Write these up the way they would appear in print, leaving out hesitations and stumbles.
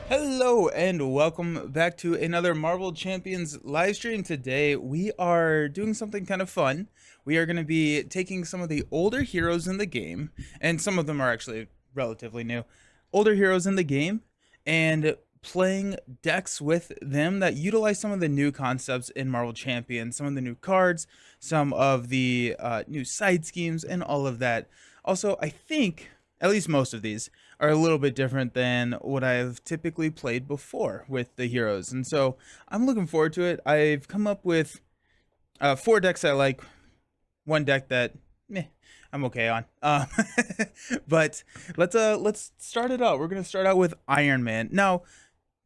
Hello and welcome back to another Marvel Champions live stream. Today we are doing something kind of fun. We are going to be taking some of the older heroes in the game, and some of them are actually relatively new, older heroes in the game, and playing decks with them that utilize some of the new concepts in Marvel Champions, some of the new cards, some of the new side schemes, and all of that. Also, I think at least most of these are a little bit different than what I've typically played before with the heroes. And so I'm looking forward to it. I've come up with four decks I like, one deck that I'm okay on. But let's start it out. We're gonna start out with Iron Man. Now,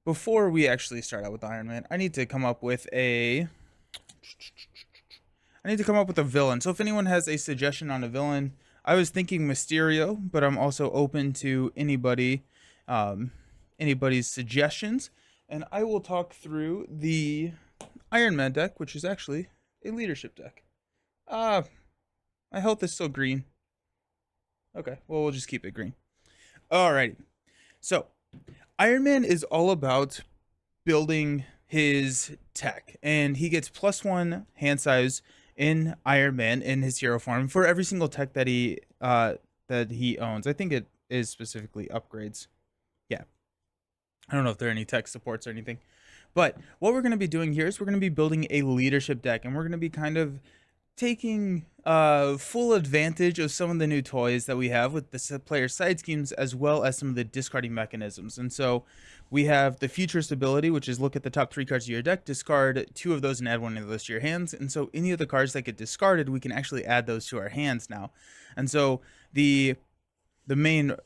before we actually start out with Iron Man, I need to come up with a villain. So if anyone has a suggestion on a villain, I was thinking Mysterio, but I'm also open to um, anybody's suggestions. And I will talk through the Iron Man deck, which is actually a leadership deck. Uh, my health is still green. Okay, well, we'll just keep it green. Alrighty. So, Iron Man is all about building his tech, and he gets +1 hand size in Iron Man in his hero form for every single tech that he owns. I think it is specifically upgrades. Yeah, I don't know if there are any tech supports or anything, but what we're going to be doing here is we're going to be building a leadership deck, and we're going to be kind of taking full advantage of some of the new toys that we have with the player side schemes, as well as some of the discarding mechanisms. And so we have the futurist ability, which is look at the top 3 cards of your deck, discard 2 of those and add 1 of those to your hands. And so any of the cards that get discarded, we can actually add those to our hands now. And so the main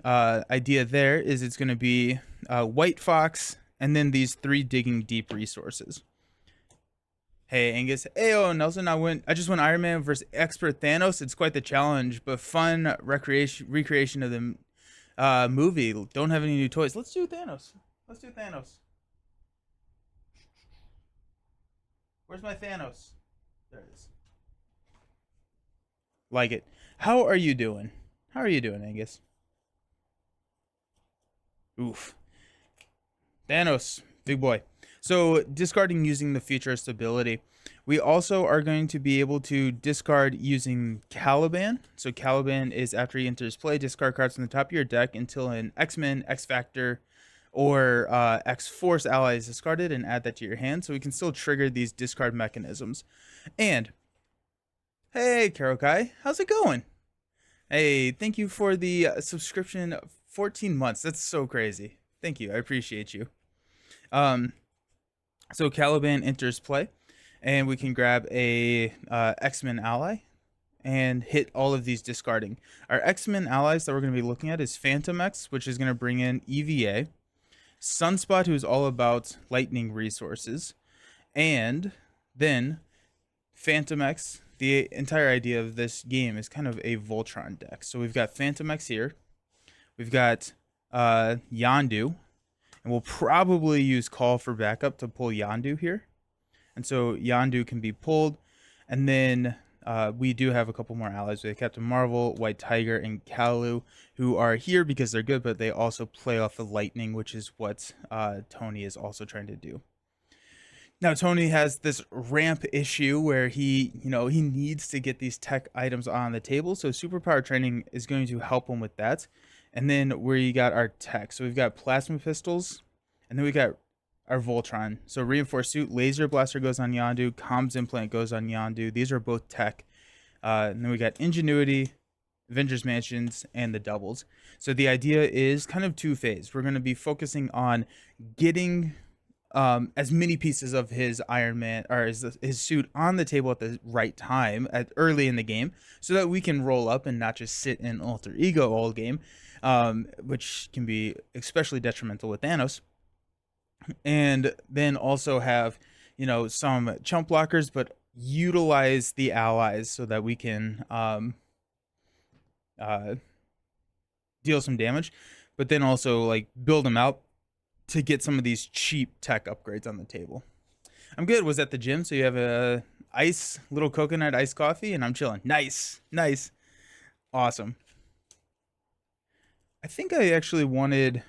idea there is it's going to be White Fox and then these 3 digging deep resources. Hey Angus. Heyo Nelson. I just went Iron Man versus expert Thanos. It's quite the challenge, but fun recreation of the movie. Don't have any new toys. Let's do Thanos. Let's do Thanos. Where's my Thanos? There it is. Like it. How are you doing? How are you doing, Angus? Oof. Thanos, big boy. So discarding using the futurist ability. We also are going to be able to discard using Caliban. So Caliban is after he enters play, discard cards from the top of your deck until an X-Men, X-Factor, or X-Force ally is discarded, and add that to your hand. So we can still trigger these discard mechanisms. And hey, Karokai, how's it going? Hey, thank you for the subscription. 14 months. That's so crazy. Thank you. I appreciate you. Um, so Caliban enters play, and we can grab a X-Men ally and hit all of these discarding. Our X-Men allies that we're going to be looking at is Phantom X, which is going to bring in EVA, Sunspot, who's all about lightning resources, and then Phantom X. The entire idea of this game is kind of a Voltron deck. So we've got Phantom X here. We've got Yondu, and we'll probably use Call for backup to pull Yondu here. And so Yondu can be pulled. And then we do have a couple more allies. We have Captain Marvel, White Tiger, and Kalu, who are here because they're good, but they also play off the lightning, which is what Tony is also trying to do. Now Tony has this ramp issue where he needs to get these tech items on the table. So superpower training is going to help him with that. And then we got our tech. So we've got plasma pistols, and then we got our Voltron. So reinforced suit, laser blaster goes on Yondu, comms implant goes on Yondu. These are both tech. And then we got ingenuity, Avengers Mansions, and the doubles. So the idea is kind of two-phase. We're going to be focusing on getting as many pieces of his Iron Man or his suit on the table at the right time early in the game, so that we can roll up and not just sit in alter ego all game, which can be especially detrimental with Thanos. And then also have some chump blockers, but utilize the allies so that we can deal some damage, but then also like build them out to get some of these cheap tech upgrades on the table. I'm good. Was at the gym, so you have a little coconut iced coffee, and I'm chilling. Nice, nice, awesome. I think I actually wanted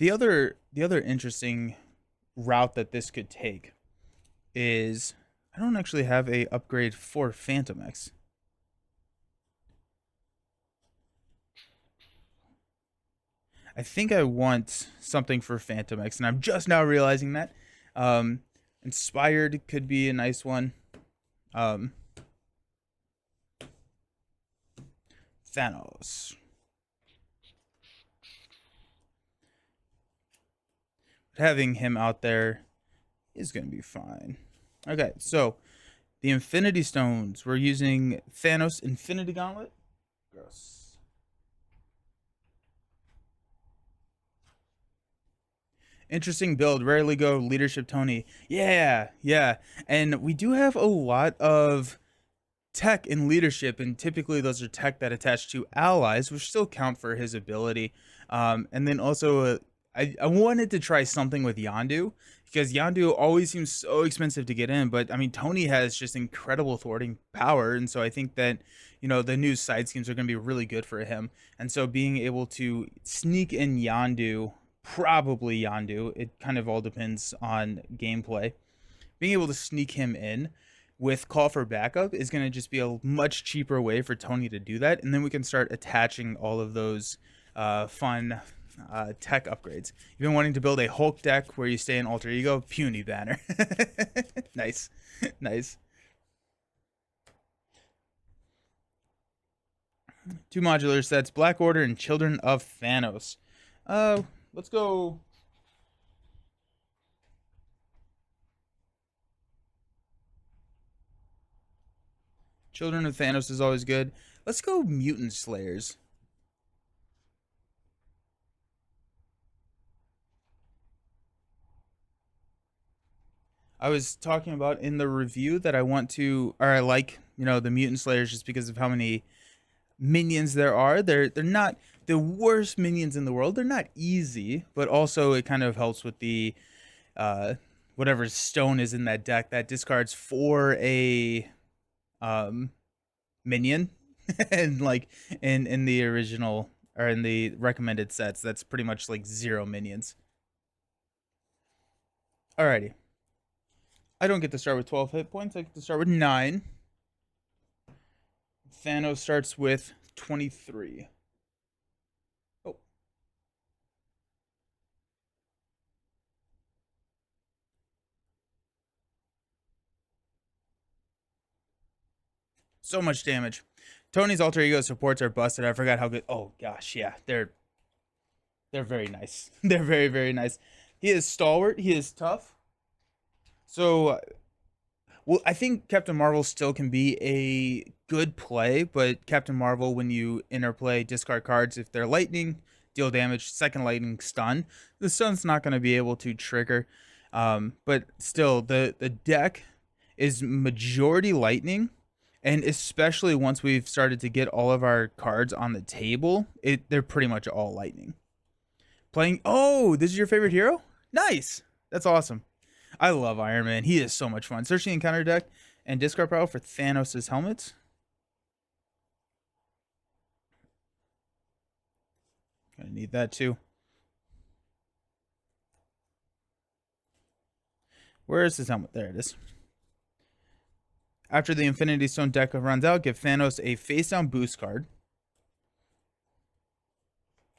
The other interesting route that this could take is I don't actually have a upgrade for Phantom X. I think I want something for Phantom X, and I'm just now realizing that. Um, Inspired could be a nice one. Um, Thanos. Having him out there is going to be fine. Okay, so the Infinity Stones. We're using Thanos Infinity Gauntlet. Gross. Interesting build. Rarely go leadership Tony. Yeah, yeah. And we do have a lot of tech in leadership, and typically those are tech that attach to allies, which still count for his ability. And then also, I wanted to try something with Yandu because Yandu always seems so expensive to get in. But I mean, Tony has just incredible thwarting power, and so I think that the new side schemes are going to be really good for him. And so being able to sneak in Yandu, probably Yandu, it kind of all depends on gameplay. Being able to sneak him in with call for backup is going to just be a much cheaper way for Tony to do that, and then we can start attaching all of those fun tech upgrades. You've been wanting to build a Hulk deck where you stay in alter ego. Puny banner. Nice. Nice. Two modular sets, Black Order and Children of Thanos. Let's go. Children of Thanos is always good. Let's go Mutant Slayers. I was talking about in the review that I want to, or I like, the Mutant Slayers just because of how many minions there are. They're not the worst minions in the world. They're not easy, but also it kind of helps with the whatever stone is in that deck that discards for a minion, and like in the original or in the recommended sets, that's pretty much like 0 minions. Alrighty. I don't get to start with 12 hit points. I get to start with 9. Thanos starts with 23. Oh. So much damage. Tony's alter ego supports are busted. I forgot how good. Oh gosh, yeah. They're very nice. They're very, very nice. He is stalwart, he is tough. So well, I think Captain Marvel still can be a good play, but Captain Marvel, when you interplay discard cards, if they're lightning, deal damage, second lightning, stun. The stun's not going to be able to trigger. But still, the deck is majority lightning, and especially once we've started to get all of our cards on the table, they're pretty much all lightning. Playing. Oh, this is your favorite hero? Nice. That's awesome. I love Iron Man. He is so much fun. Search the encounter deck and discard pile for Thanos' helmet. Gonna need that too. Where is his helmet? There it is. After the Infinity Stone deck runs out, give Thanos a face down boost card.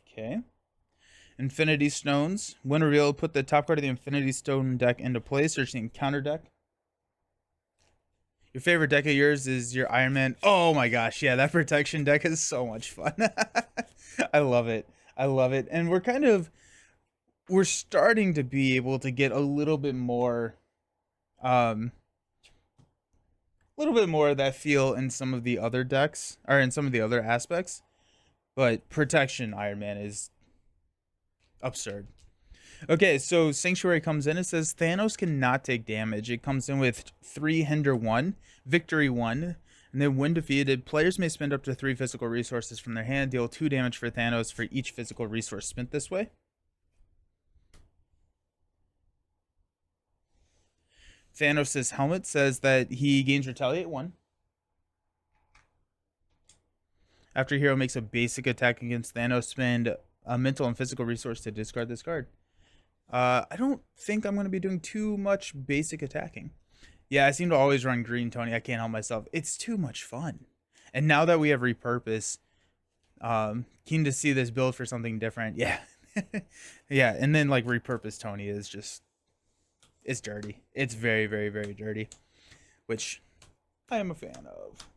Okay. Infinity Stones. When revealed, put the top card of the Infinity Stone deck into play. Search the encounter deck. Your favorite deck of yours is your Iron Man. Oh my gosh, yeah, that protection deck is so much fun. I love it. I love it. And we're starting to be able to get a little bit more of that feel in some of the other decks or in some of the other aspects. But protection Iron Man is absurd. Okay, so Sanctuary comes in. It says Thanos cannot take damage. It comes in with 3 Hinder 1, Victory 1, and then when defeated, players may spend up to 3 physical resources from their hand. Deal 2 damage for Thanos for each physical resource spent this way. Thanos' helmet says that he gains Retaliate 1. After a hero makes a basic attack against Thanos, spend a mental and physical resource to discard this card. I don't think I'm going to be doing too much basic attacking. Yeah, I seem to always run green, Tony. I can't help myself. It's too much fun. And now that we have repurpose, keen to see this build for something different. Yeah. Yeah, and then like repurpose Tony is just, it's dirty. It's very, very, very dirty, which I am a fan of.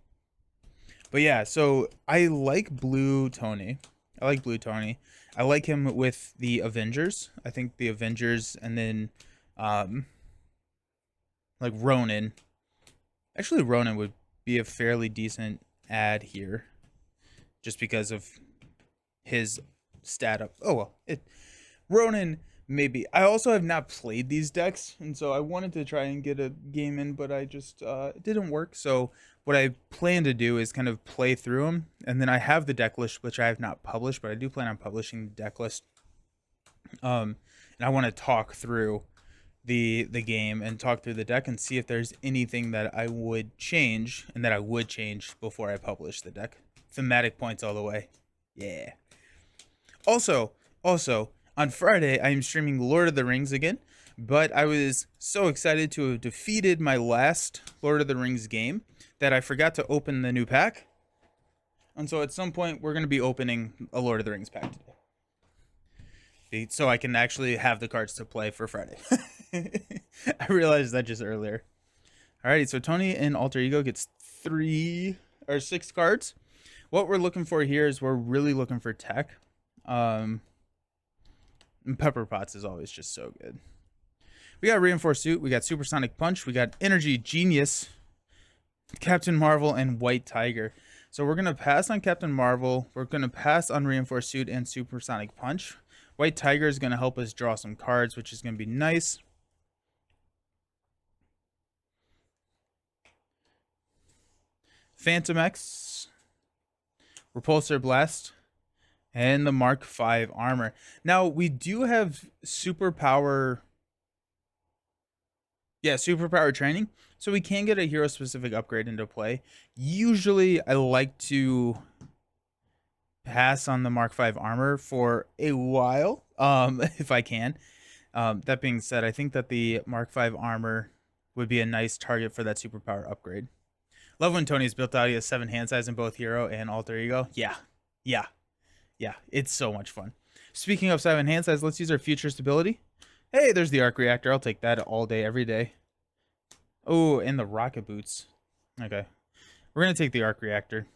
But yeah, so I like Blue Tony. I like Blue Tony. I like him with the Avengers. I think the Avengers and then like Ronin. Actually, Ronin would be a fairly decent add here, just because of his stat up. Oh well, Ronin maybe. I also have not played these decks, and so I wanted to try and get a game in, but I just it didn't work. So what I plan to do is kind of play through them, and then I have the deck list, which I have not published, but I do plan on publishing the deck list. And I want to talk through the game and talk through the deck and see if there's anything that I would change and that I would change before I publish the deck. Thematic points all the way. Yeah. Also, on Friday, I am streaming Lord of the Rings again, but I was so excited to have defeated my last Lord of the Rings game that I forgot to open the new pack. And so at some point, we're going to be opening a Lord of the Rings pack today, so I can actually have the cards to play for Friday. I realized that just earlier. Alrighty, so Tony in Alter Ego gets 3 or 6 cards. What we're looking for here is we're really looking for tech. And Pepper Potts is always just so good. We got Reinforced Suit, we got Supersonic Punch, we got Energy Genius, Captain Marvel, and White Tiger. So we're going to pass on Captain Marvel, we're going to pass on Reinforced Suit and Supersonic Punch. White Tiger is going to help us draw some cards, which is going to be nice. Fantomex, Repulsor Blast, and the Mark V armor. Now, we do have superpower training, so we can get a hero-specific upgrade into play. Usually, I like to pass on the Mark V armor for a while, if I can. That being said, I think that the Mark V armor would be a nice target for that superpower upgrade. Love when Tony's built out. He has 7 hand size in both Hero and Alter Ego. Yeah. It's so much fun. Speaking of 7 hand size, let's use our future stability. Hey, there's the Arc Reactor. I'll take that all day, every day. Oh, and the Rocket Boots. Okay. We're going to take the Arc Reactor.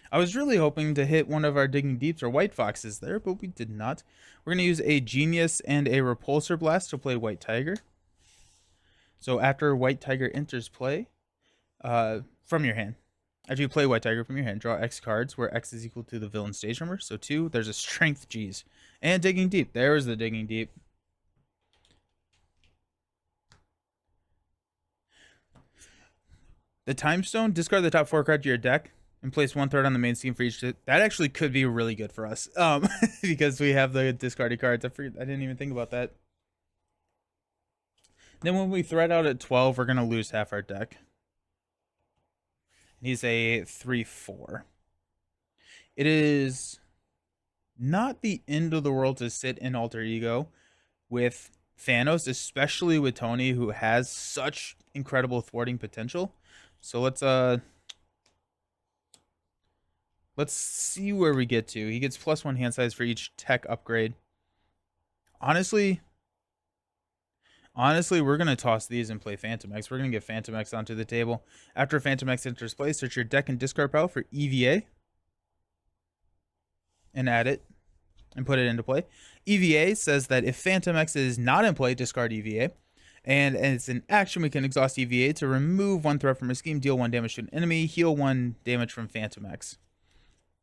I was really hoping to hit one of our Digging Deeps or White Foxes there, but we did not. We're going to use a Genius and a Repulsor Blast to play White Tiger. So after White Tiger enters play, from your hand. After you play White Tiger from your hand, draw X cards, where X is equal to the villain stage number. So 2, there's a Strength G's. And Digging Deep. There's the Digging Deep. The Time Stone, discard the top 4 cards to your deck and place 1 threat on the main scheme for each. That actually could be really good for us, because we have the discarded cards. I didn't even think about that. Then when we threat out at 12, we're going to lose half our deck. He's a 3/4. It is not the end of the world to sit in Alter Ego with Thanos, especially with Tony, who has such incredible thwarting potential. So let's see where we get to. He gets +1 hand size for each tech upgrade. Honestly, we're going to toss these and play Fantomex. We're going to get Fantomex onto the table. After Fantomex enters play, search your deck and discard pile for EVA. And add it. And put it into play. EVA says that if Fantomex is not in play, discard EVA. And it's an action, we can exhaust EVA to remove 1 threat from a scheme, deal 1 damage to an enemy, heal 1 damage from Fantomex.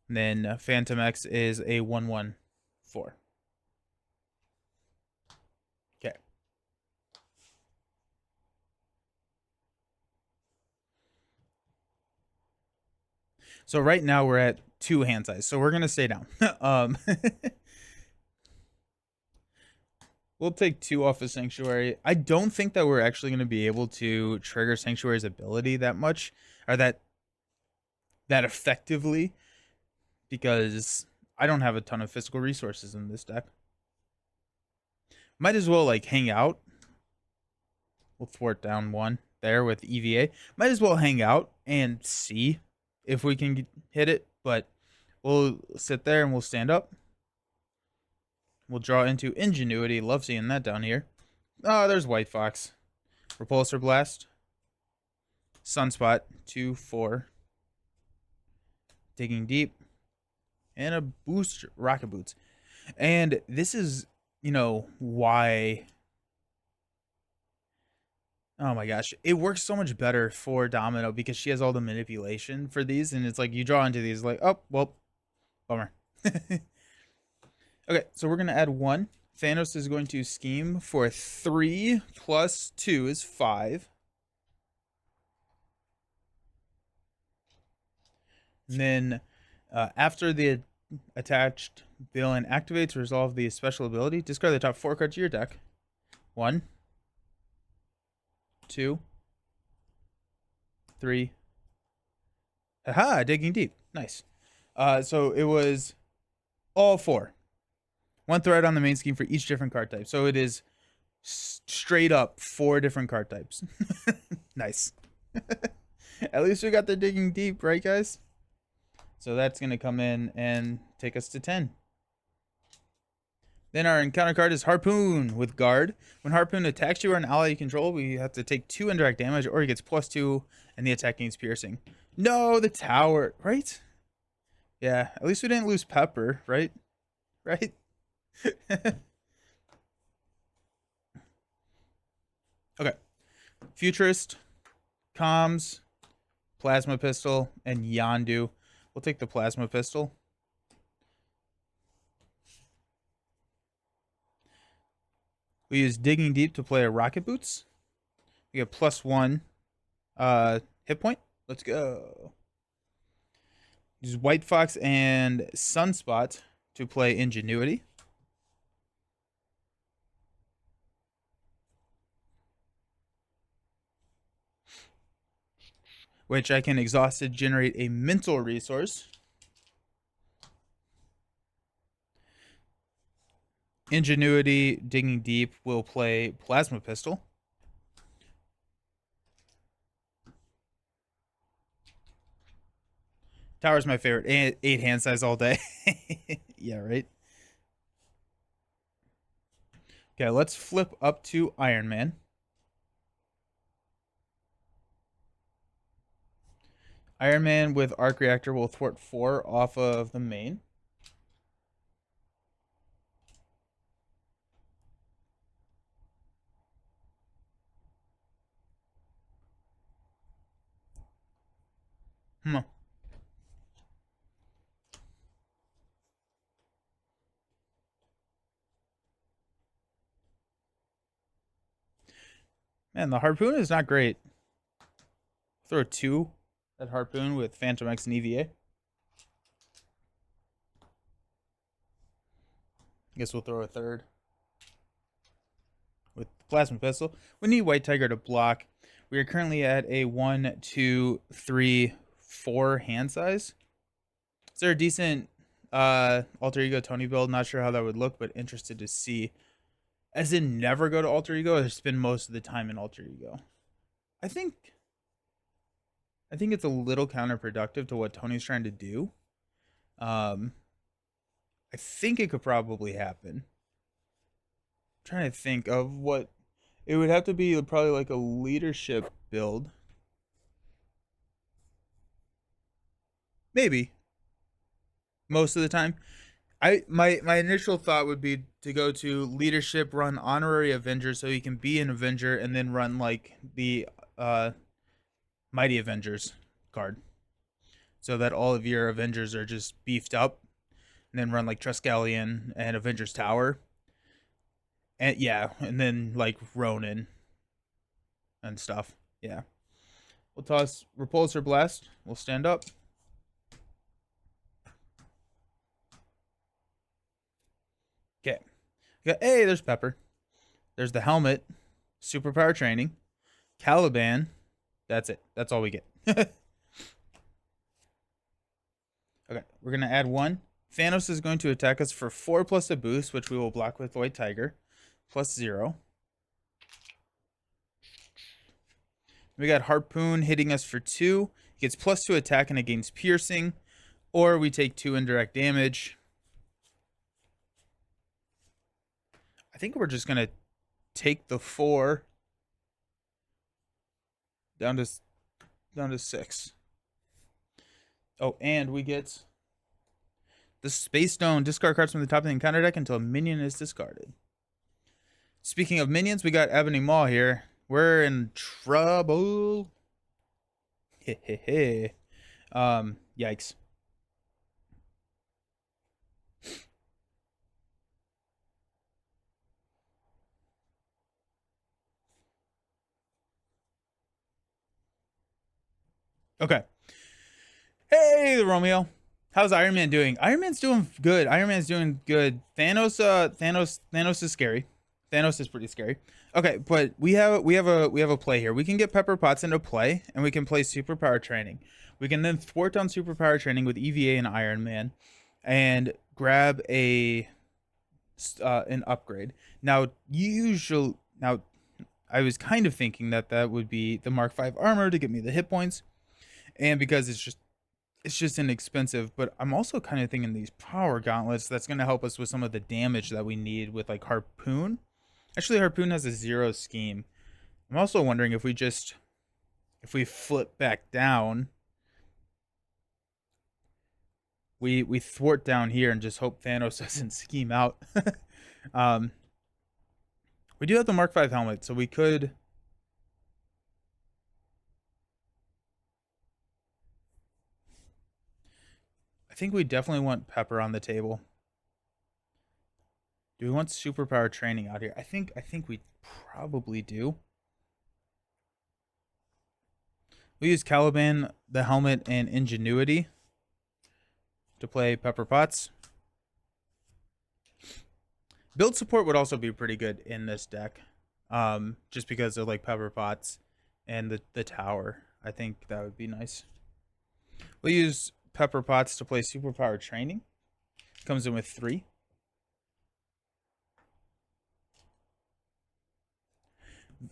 And then Fantomex is a 1/1/4. Okay. So right now we're at 2 hand size. So we're going to stay down. We'll take 2 off of Sanctuary. I don't think that we're actually going to be able to trigger Sanctuary's ability that much, or that effectively. because I don't have a ton of physical resources in this deck. Might as well like hang out. We'll thwart down one there with EVA. Might as well hang out and see if we can hit it, but we'll sit there and we'll stand up. We'll draw into Ingenuity. Love seeing that down here. Oh, there's White Fox. Repulsor Blast. Sunspot. 2/4. Digging Deep. And a boost Rocket Boots. And this is, you know, why... Oh my gosh. It works so much better for Domino because she has all the manipulation for these. And it's like you draw into these like, oh, well, bummer. Okay, so we're going to add 1. Thanos is going to scheme for 3 plus 2 is 5. And then after the attached villain activates, resolve the special ability, discard the top 4 cards of your deck. 1, 2, 3. Haha, Digging Deep. Nice. So it was all 4. 1 thread on the main scheme for each different card type. So it is straight up 4 different card types. Nice. At least we got the Digging Deep, right, guys? So that's going to come in and take us to 10. Then our encounter card is Harpoon with Guard. When Harpoon attacks you or an ally you control, we have to take 2 indirect damage, or he gets +2 and the attack gains piercing. No, the tower, right? Yeah, at least we didn't lose Pepper, right? Right? Okay. Futurist, Comms, Plasma Pistol, and Yondu. We'll take the Plasma Pistol. We use Digging Deep to play a Rocket Boots. We get +1 hit point. Let's go. Use White Fox and Sunspot to play Ingenuity. Which I can exhaust to generate a mental resource. Ingenuity, Digging Deep will play Plasma Pistol. Tower's my favorite. 8 hand size all day. Yeah, right? Okay, let's flip up to Iron Man. Iron Man with Arc Reactor will thwart 4 off of the main. Man, the Harpoon is not great. Throw 2 at Harpoon with Phantom X and EVA. Guess we'll throw a 3rd with Plasma Pistol. We need White Tiger to block. We are currently at a 1, 2, 3, 4 hand size. Is there a decent Alter Ego Tony build? Not sure how that would look, but interested to see. As in never go to Alter Ego, or spend most of the time in Alter Ego? I think it's a little counterproductive to what Tony's trying to do. I think it could probably happen. I'm trying to think of what it would have to be. Probably like a leadership build. Maybe. Most of the time. My initial thought would be to go to leadership, run honorary Avenger so you can be an Avenger, and then run like the Mighty Avengers card. So that all of your Avengers are just beefed up. And then run like Triskelion and Avengers Tower. And yeah, and then like Ronin and stuff. Yeah. We'll toss Repulsor Blast. We'll stand up. Okay. Hey, there's Pepper. There's the helmet. Superpower training. Caliban. That's it. That's all we get. Okay, we're gonna add 1. Thanos is going to attack us for 4 plus a boost, which we will block with White Tiger, plus 0. We got Harpoon hitting us for 2. He gets plus 2 attack and it gains piercing, or we take 2 indirect damage. I think we're just gonna take the 4 down to 6. Oh, and we get the Space Stone. Discard cards from the top of the encounter deck until a minion is discarded. Speaking of minions, we got Ebony Maw here. We're in trouble. Hehehe. Yikes. Okay. Hey, Romeo. How's Iron Man doing? Iron Man's doing good. Iron Man's doing good. Thanos is scary. Thanos is pretty scary. Okay, but we have a play here. We can get Pepper Potts into play, and we can play Superpower Training. We can then thwart on Superpower Training with EVA and Iron Man, and grab an upgrade. Now, I was kind of thinking that would be the Mark V armor to get me the hit points, and because it's just inexpensive, but I'm also kind of thinking these power gauntlets that's going to help us with some of the damage that we need with like Harpoon. Actually, Harpoon has a 0 scheme. I'm also wondering if we flip back down, we thwart down here and just hope Thanos doesn't scheme out. We do have the Mark V helmet, so we could. I think we definitely want Pepper on the table. Do we want Superpower Training out here? I think we probably do. We use Caliban, the helmet, and Ingenuity to play Pepper Potts. Build support would also be pretty good in this deck, just because of like Pepper Potts and the tower. I think that would be nice. We'll use Pepper Potts to play Superpower Training. Comes in with 3.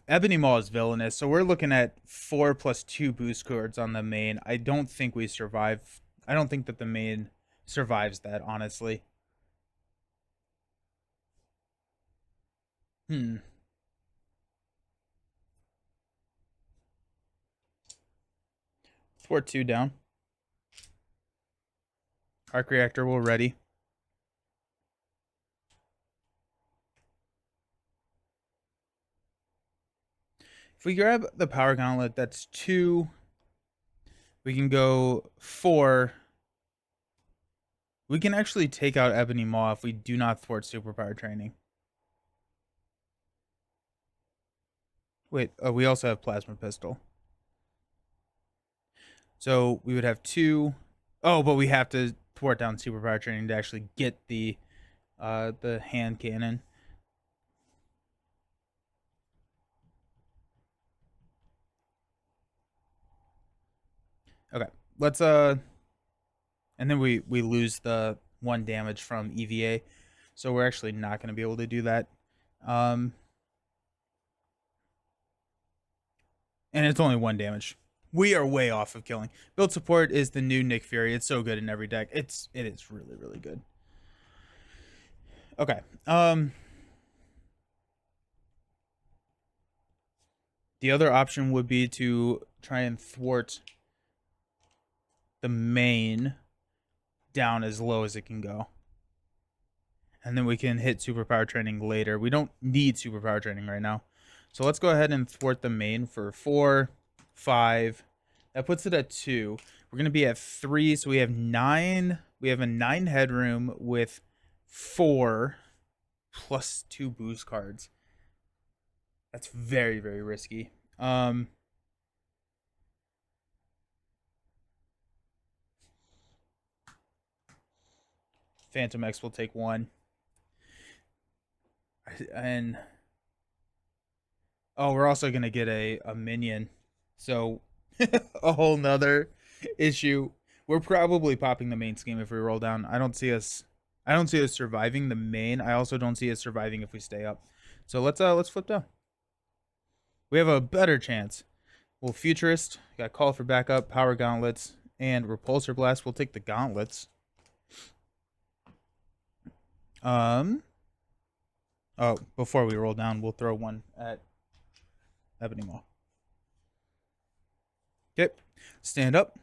Ebony Maw is villainous, so we're looking at 4 plus 2 boost cards on the main. I don't think we survive. I don't think that the main survives that, honestly. Thwart 2 down. Arc Reactor will ready. If we grab the Power Gauntlet, that's 2. We can go 4. We can actually take out Ebony Maw if we do not thwart Superpower Training. Wait, we also have Plasma Pistol. So we would have 2. Oh, but we have to thwart down Superpower Training to actually get the hand cannon. Okay, let's and then we lose the 1 damage from EVA, so we're actually not going to be able to do that. And it's only 1 damage. We are way off of killing. Build support is the new Nick Fury. It's so good in every deck. It is really, really good. Okay. The other option would be to try and thwart the main down as low as it can go. And then we can hit Superpower Training later. We don't need Superpower Training right now. So let's go ahead and thwart the main for 4, 5. That puts it at 2. We're going to be at 3, so we have 9. We have a 9 headroom with 4 plus 2 boost cards. That's very, very risky. Phantom X will take 1. And oh, we're also gonna get a minion, so a whole nother issue. We're probably popping the main scheme if we roll down. I don't see us surviving the main. I also don't see us surviving if we stay up. So let's flip down. We have a better chance. We'll Futurist, got Call for Backup, Power Gauntlets, and Repulsor Blast. We'll take the Gauntlets. Oh, before we roll down, we'll throw one at Ebony Maw. Okay, stand up.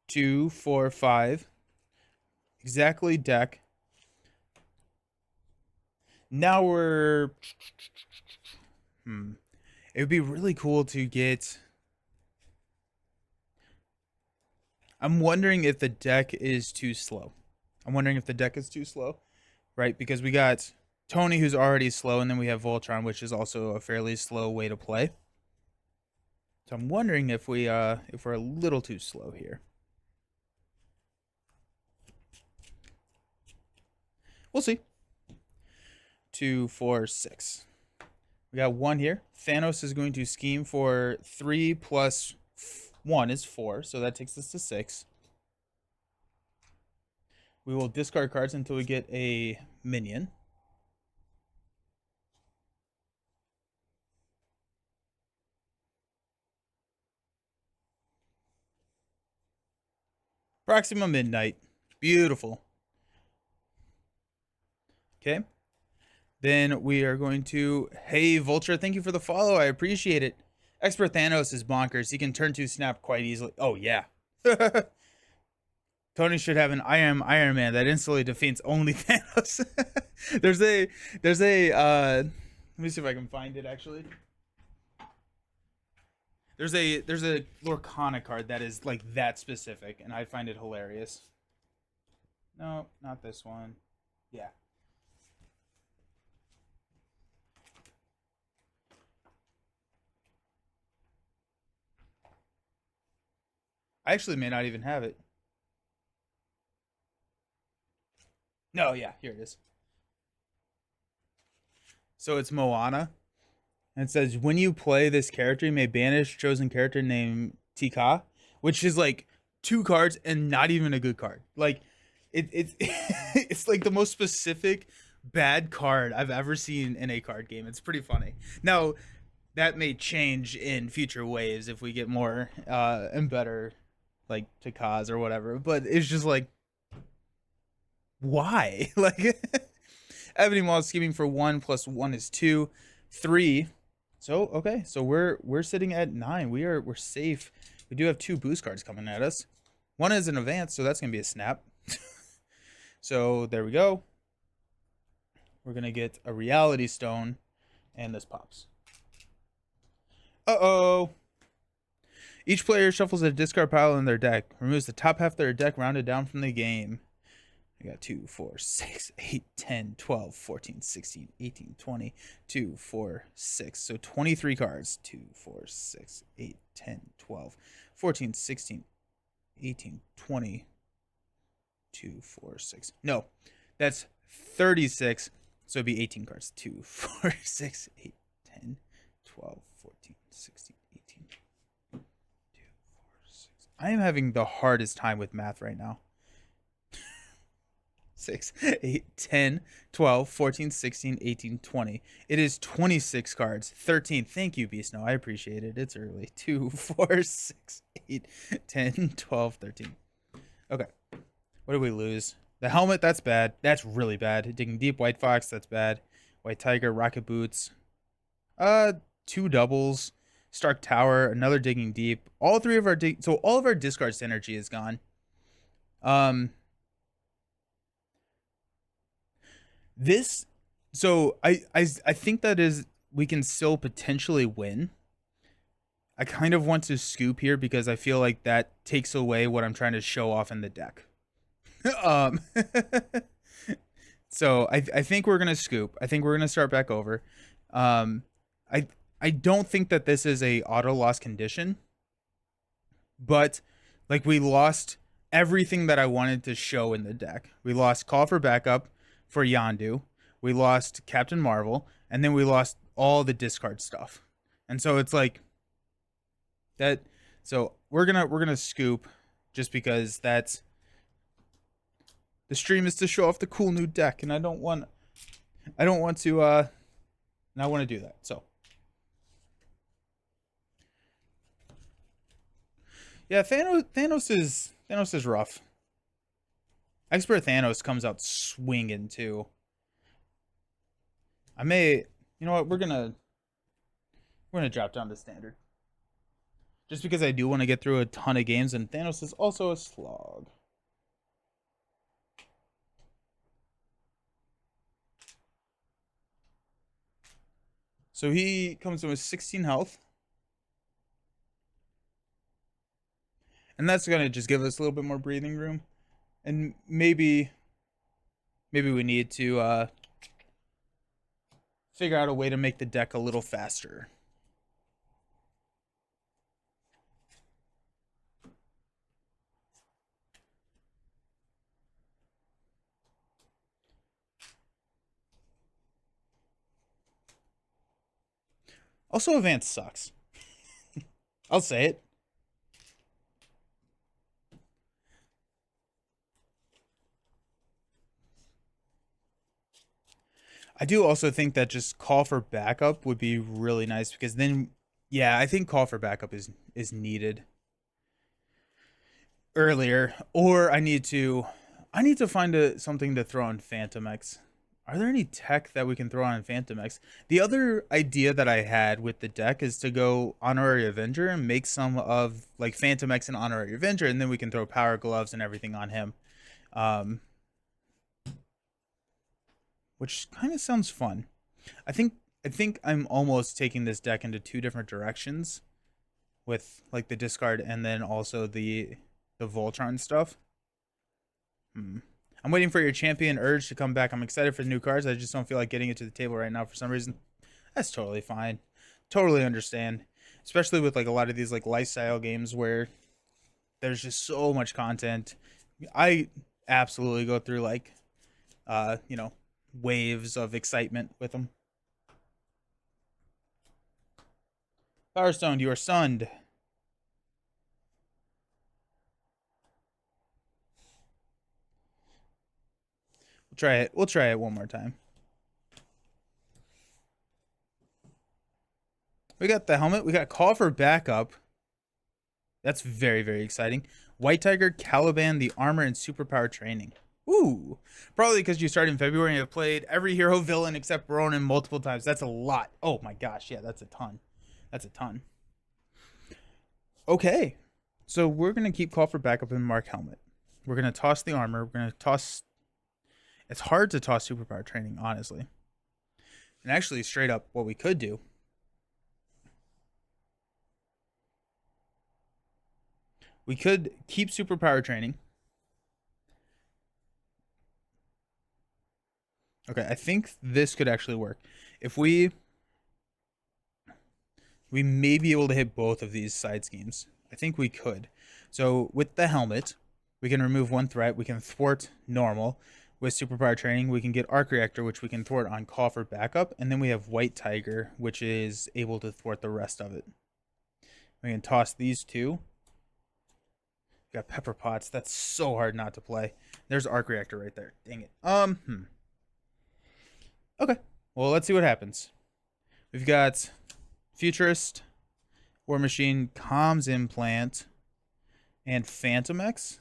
Two, four, five. Exactly deck. Now we're... It would be really cool to get... I'm wondering if the deck is too slow. Right? Because we got Tony, who's already slow, and then we have Voltron, which is also a fairly slow way to play. So I'm wondering if we're a little too slow here. We'll see. 2, 4, 6. We got 1 here. Thanos is going to scheme for 3 plus 1 is 4, so that takes us to 6. We will discard cards until we get a minion. Proxima Midnight. Beautiful. Okay. Then we are going to... Hey, Vulture, thank you for the follow. I appreciate it. Expert Thanos is bonkers. He can turn 2 snap quite easily. Oh, yeah. Tony should have an I am Iron Man that instantly defeats only Thanos. there's a let me see if I can find it actually. There's a Lorcana card that is like that specific, and I find it hilarious. No, not this one. Yeah. I actually may not even have it. No, yeah, here it is. So it's Moana. And it says, when you play this character, you may banish chosen character named Tika, which is like 2 cards and not even a good card. Like, it's it's like the most specific bad card I've ever seen in a card game. It's pretty funny. Now, that may change in future waves if we get more and better, like, Tikas or whatever. But it's just like, why? Like, Ebony Maw scheming for 1 plus 1 is 2, 3. So okay, so we're sitting at 9. We're safe. We do have 2 boost cards coming at us. One is an advance, so that's gonna be a snap. So there we go. We're gonna get a Reality Stone, and this pops. Uh-oh. Each player shuffles a discard pile in their deck, removes the top half of their deck rounded down from the game. I got 2, 4, 6, 8, 10, 12, 14, 16, 18, 20, 2, 4, 6. So 23 cards. 2, 4, 6, 8, 10, 12, 14, 16, 18, 20, 2, 4, 6. No, that's 36. So it'd be 18 cards. 2, 4, 6, 8, 10, 12, 14, 16, 18, 2, 4, 6. I am having the hardest time with math right now. 6, 8, 10, 12, 14, 16, 18, 20. It is 26 cards. 13. Thank you, Beast. No, I appreciate it. It's early. 2, 4, 6, 8, 10, 12, 13. Okay. What did we lose? The helmet, that's bad. That's really bad. Digging Deep, White Fox, that's bad. White Tiger, Rocket Boots. 2 doubles. Stark Tower, another Digging Deep. All 3 of our so all of our discard synergy is gone. This, so I think that is, we can still potentially win. I kind of want to scoop here because I feel like that takes away what I'm trying to show off in the deck. So I think we're gonna scoop. I think we're gonna start back over. I don't think that this is a auto loss condition, but like we lost everything that I wanted to show in the deck. We lost Call for Backup for Yondu, we lost Captain Marvel, and then we lost all the discard stuff. And so it's like, That so we're gonna scoop just because that's the stream is to show off the cool new deck, and I don't want to and I want to do that. So yeah, Thanos is rough. Expert Thanos comes out swinging too. I may, you know what, we're gonna drop down to standard. Just because I do want to get through a ton of games, and Thanos is also a slog. So he comes in with 16 health. And that's going to just give us a little bit more breathing room. And maybe we need to figure out a way to make the deck a little faster. Also, Advance sucks. I'll say it. I do also think that just call for backup would be really nice, because then, yeah, I think call for backup is needed earlier, or I need to find something to throw on Phantom X. Are there any tech that we can throw on Phantom X? The other idea that I had with the deck is to go Honorary Avenger and make some of like Phantom X and Honorary Avenger, and then we can throw Power Gloves and everything on him. Which kind of sounds fun. I think I'm almost taking this deck into two different directions with like the discard and then also the Voltron stuff. I'm waiting for your champion urge to come back. I'm excited for the new cards. I just don't feel like getting it to the table right now for some reason. That's totally fine. Totally understand. Especially with like a lot of these like lifestyle games where there's just so much content. I absolutely go through like you know, waves of excitement with them. Power Stone, you are stunned. We'll try it. We'll try it one more time. We got the helmet. We got call for backup. That's very, very exciting. White Tiger, Caliban, the armor, and superpower training. Ooh. Probably because you started in February and have played every hero villain except Ronin multiple times. That's a lot. Oh my gosh. Yeah, that's a ton. That's a ton. Okay. So we're going to keep call for backup and mark helmet. We're going to toss the armor. We're going to toss... It's hard to toss superpower training, honestly. And actually, straight up, what we could do... We could keep superpower training. Okay, I think this could actually work. If we may be able to hit both of these side schemes. I think we could. So with the helmet, we can remove one threat. We can thwart normal. With superpower training, we can get arc reactor, which we can thwart on call for backup. And then we have white tiger, which is able to thwart the rest of it. We can toss these two. We got pepper pots. That's so hard not to play. There's arc reactor right there. Dang it. Okay. Well, let's see what happens. We've got Futurist, War Machine, Comms Implant, and Phantom X.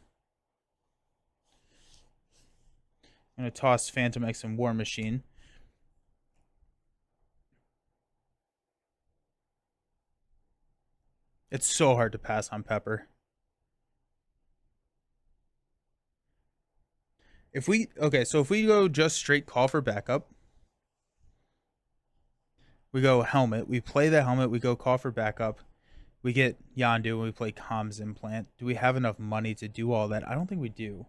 I'm going to toss Phantom X and War Machine. It's so hard to pass on Pepper. If we go just straight call for backup, we go helmet, we play the helmet, we go call for backup, we get Yondu, and we play Comms Implant. Do we have enough money to do all that? I don't think we do.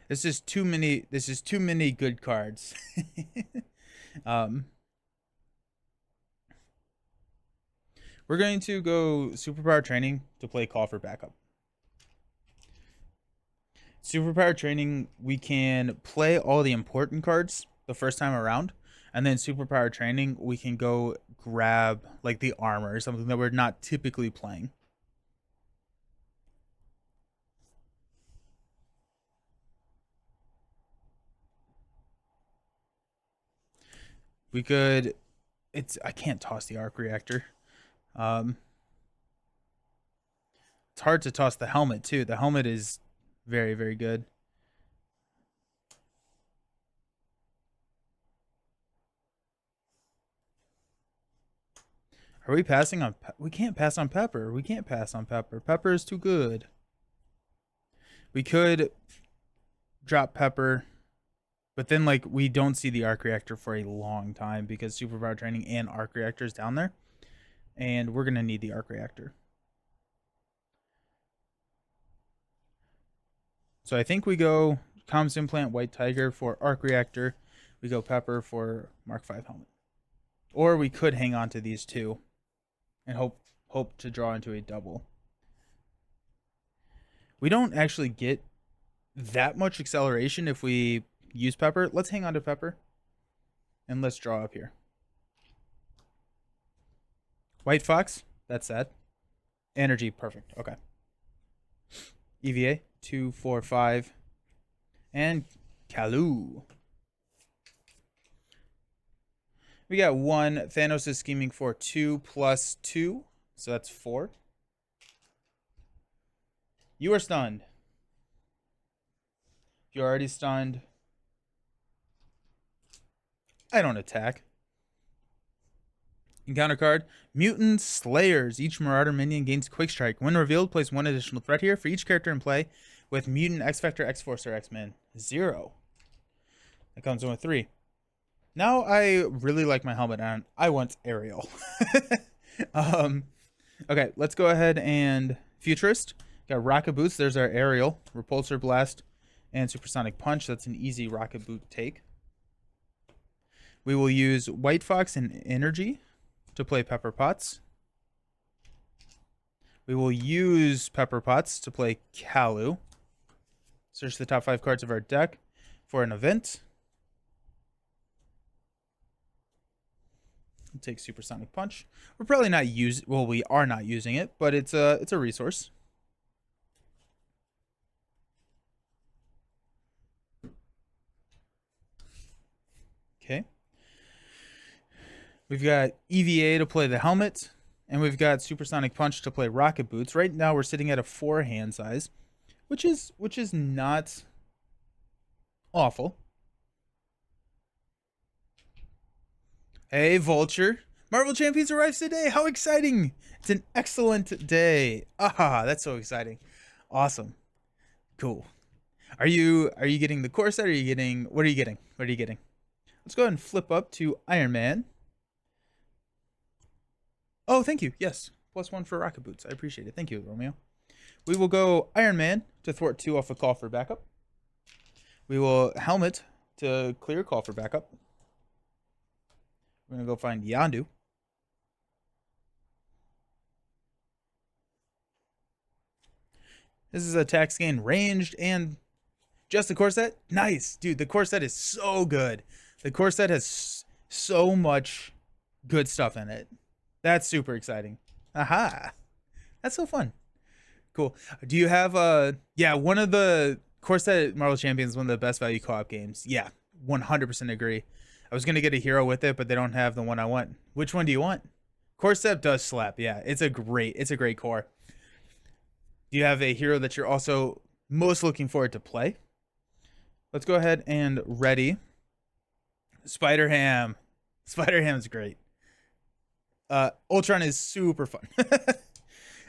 This is too many good cards. We're going to go superpower training to play call for backup. Superpower training, we can play all the important cards the first time around, And then superpower training, we can go grab like the armor, something that we're not typically playing. We could, I can't toss the arc reactor. It's hard to toss the helmet too. The helmet is very, very good. Are we passing on? We can't pass on Pepper. We can't pass on Pepper. Pepper is too good. We could drop Pepper, but then like we don't see the arc reactor for a long time because superpower training and arc reactor is down there, and we're gonna need the arc reactor. So I think we go comms implant, white tiger for arc reactor. We go Pepper for Mark V helmet, or we could hang on to these two and hope to draw into a double. We don't actually get that much acceleration if we use Pepper. Let's hang on to Pepper and let's draw up here. White Fox, that's sad. Energy, perfect. Okay. EVA 2, 4, 5, and Kalu. We got 1. Thanos is scheming for 2 plus 2. So that's 4. You are stunned. You're already stunned. I don't attack. Encounter card. Mutant Slayers. Each Marauder minion gains Quick Strike. When revealed, place 1 additional threat here for each character in play with Mutant, X-Factor, X-Force, or X-Men. 0. That comes in with 3. Now I really like my helmet on. I want Ariel. Okay, let's go ahead and Futurist. Got Rocket Boots. There's our Ariel. Repulsor Blast and Supersonic Punch. That's an easy Rocket Boot take. We will use White Fox and Energy to play Pepper Potts. We will use Pepper Potts to play Kalu. Search the top 5 cards of our deck for an event. We'll take Supersonic Punch. We're probably not we are not using it, but it's a resource. Okay. We've got EVA to play the helmet, and we've got Supersonic Punch to play Rocket Boots. Right now we're sitting at a 4 hand size, which is not awful. Hey, Vulture. Marvel Champions arrives today. How exciting. It's an excellent day. Ah, that's so exciting. Awesome. Cool. Are you getting the core set, or are you getting, what are you getting? What are you getting? Let's go ahead and flip up to Iron Man. Oh, thank you. Yes. +1 for Rocket Boots. I appreciate it. Thank you, Romeo. We will go Iron Man to thwart 2 off a call for backup. We will Helmet to clear call for backup. We're going to go find Yondu. This is a tax gain ranged and just the core set. Nice. Dude, the core set is so good. The core set has so much good stuff in it. That's super exciting. Aha. That's so fun. Cool. Do you have one of the core set Marvel Champions, one of the best value co-op games. Yeah, 100% agree. I was going to get a hero with it, but they don't have the one I want. Which one do you want? Corcept does slap. Yeah, it's a great core. Do you have a hero that you're also most looking forward to play? Let's go ahead and ready. Spider-Ham. Spider-Ham's great. Ultron is super fun.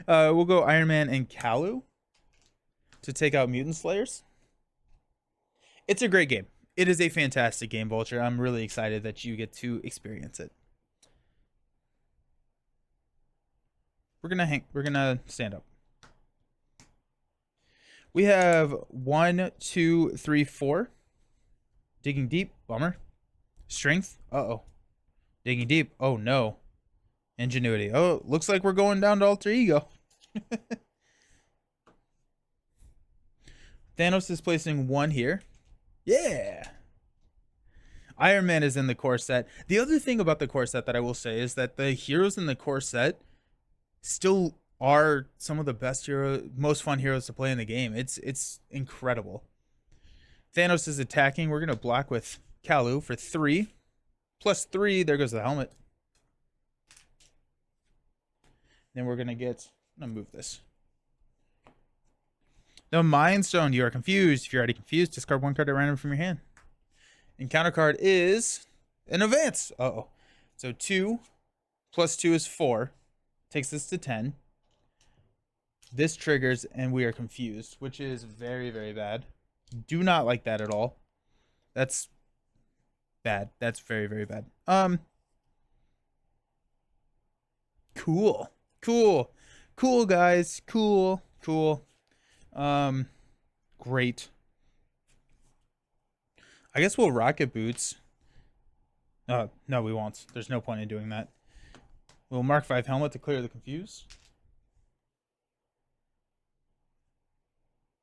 We'll go Iron Man and Kalu to take out Mutant Slayers. It's a great game. It is a fantastic game, Vulture. I'm really excited that you get to experience it. We're gonna stand up. We have 1, 2, 3, 4. Digging deep, bummer. Strength, uh-oh. Digging deep, oh no. Ingenuity, oh, looks like we're going down to Alter Ego. Thanos is placing 1 here. Yeah. Iron Man is in the core set. The other thing about the core set that I will say is that the heroes in the core set still are some of the best most fun heroes to play in the game. It's incredible. Thanos is attacking. We're gonna block with Kalu for 3. +3. There goes the helmet. Then we're gonna get. I'm gonna move this. The Mind Stone. You are confused. If you're already confused, discard 1 card at random from your hand. Encounter card is an advance. Uh-oh. So 2 + 2 is 4. Takes this to 10. This triggers and we are confused, which is very, very bad. Do not like that at all. That's bad. That's very, very bad. Cool. Cool, guys. Cool. Great. I guess we'll Rocket Boots. No, we won't. There's no point in doing that. We'll Mark 5 helmet to clear the confuse.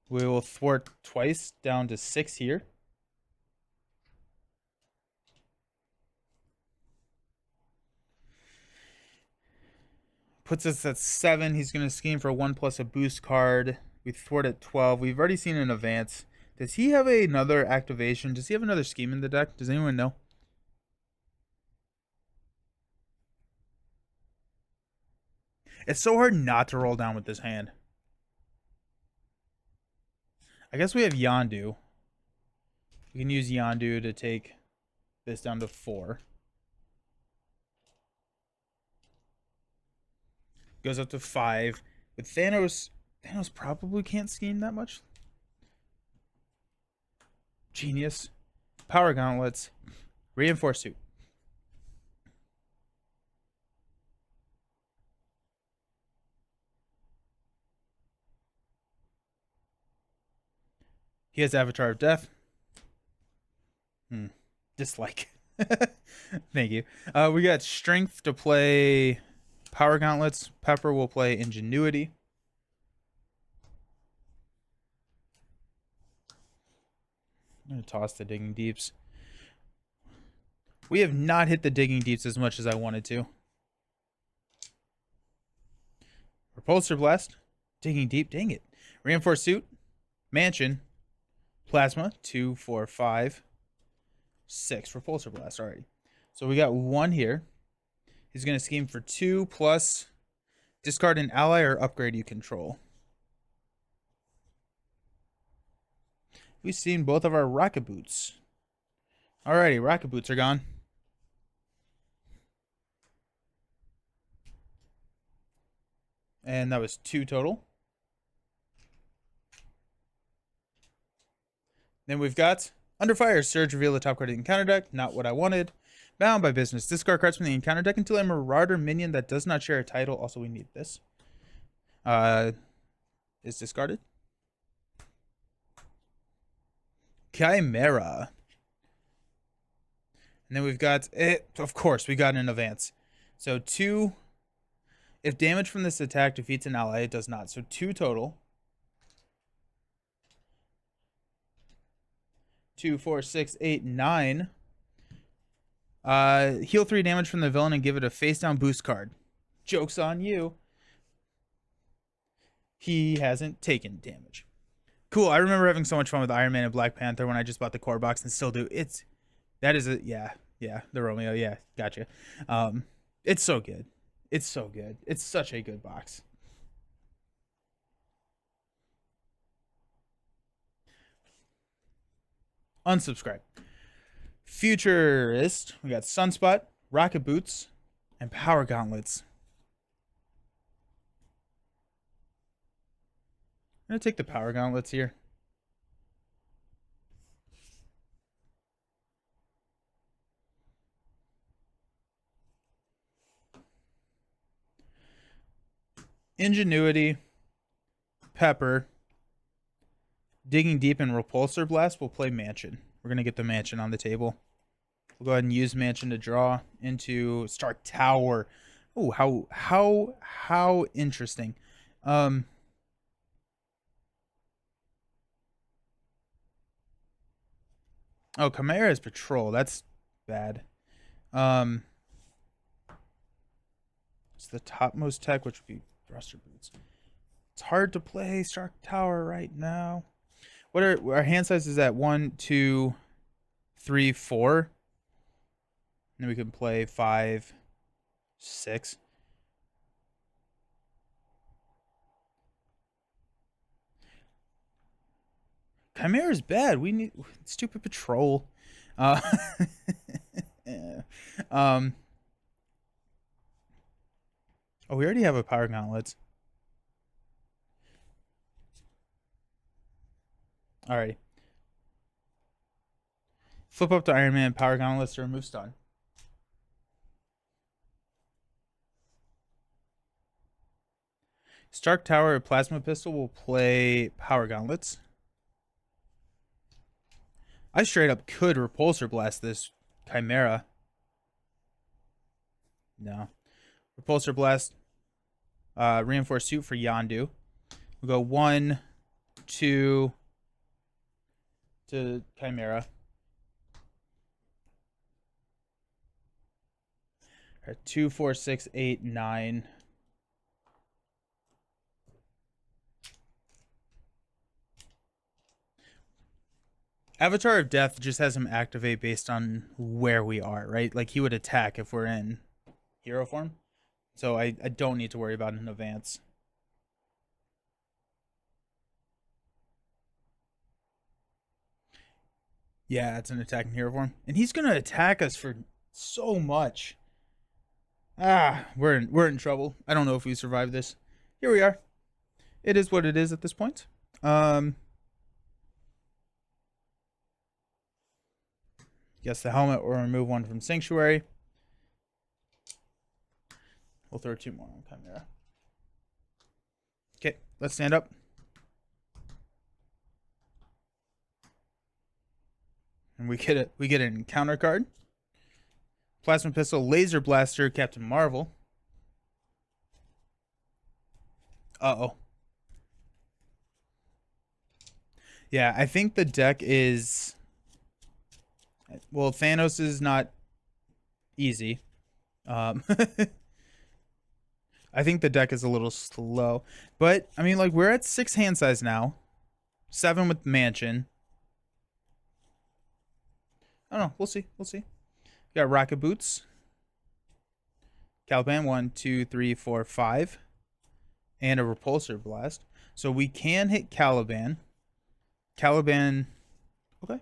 We will thwart twice down to 6 here. Puts us at 7. He's going to scheme for 1 plus a boost card. We thwart at 12. We've already seen an advance. Does he have another activation? Does he have another scheme in the deck? Does anyone know? It's so hard not to roll down with this hand. I guess we have Yondu. We can use Yondu to take this down to 4. Goes up to 5. With Thanos probably can't scheme that much. Genius. Power Gauntlets. Reinforce Suit. He has Avatar of Death. Dislike. Thank you. We got Strength to play Power Gauntlets. Pepper will play Ingenuity. I'm going to toss the Digging Deeps. We have not hit the Digging Deeps as much as I wanted to. Repulsor Blast. Digging Deep. Dang it. Reinforced Suit. Mansion. Plasma. 2, 4, 5, 6. Repulsor Blast. Alrighty. So we got 1 here. He's going to scheme for 2 plus discard an ally or upgrade you control. We've seen both of our Rocket Boots. Alrighty, Rocket Boots are gone. And that was 2 total. Then we've got Under Fire. Surge, reveal the top card of the encounter deck. Not what I wanted. Bound by Business. Discard cards from the encounter deck until a Marauder minion that does not share a title. Also, we need this. Is discarded. Chimera. And then we've got it. Of course, we got an advance. So 2. If damage from this attack defeats an ally, it does not. So 2 total. 2, 4, 6, 8, 9. Heal 3 damage from the villain and give it a face down boost card. Joke's on you. He hasn't taken damage. Cool. I remember having so much fun with Iron Man and Black Panther when I just bought the core box and still do. Yeah, the Romeo. Yeah, gotcha. It's so good. It's so good. It's such a good box. Unsubscribe. Futurist. We got Sunspot, Rocket Boots, and Power Gauntlets. I'm going to take the Power Gauntlets here. Ingenuity, Pepper, Digging Deep, and Repulsor Blast will play Mansion. We're going to get the Mansion on the table. We'll go ahead and use Mansion to draw into Stark Tower. Oh, how interesting. Oh, Chimera's Patrol. That's bad. It's the topmost tech, which would be thruster boots. It's hard to play Stark Tower right now. What are our hand sizes at 1, 2, 3, 4? And then we can play 5, 6. Chimera is bad. We need stupid patrol. Uh, yeah. Oh, we already have a power gauntlets. Alrighty. Flip up to Iron Man, power gauntlets to remove stun. Stark Tower or Plasma Pistol will play power gauntlets. I straight up could Repulsor Blast this Chimera. No. Repulsor Blast. Reinforced suit for Yondu. We'll go 1, 2 to Chimera. All right, 2, 4, 6, 8, 9. Avatar of Death just has him activate based on where we are, right? Like he would attack if we're in hero form. So I don't need to worry about it in advance. Yeah, it's an attacking hero form. And he's gonna attack us for so much. Ah, we're in trouble. I don't know if we survive this. Here we are. It is what it is at this point. Guess the helmet or remove one from Sanctuary. We'll throw 2 more on Chimera. Okay, let's stand up. And we get an encounter card. Plasma Pistol, Laser Blaster, Captain Marvel. Uh-oh. Yeah, I think the deck is... Well, Thanos is not easy. I think the deck is a little slow. But, I mean, like, we're at 6 hand size now. 7 with Mansion. I don't know. We'll see. We'll see. We got Rocket Boots. Caliban, 1, 2, 3, 4, 5. And a Repulsor Blast. So we can hit Caliban. Caliban... Okay.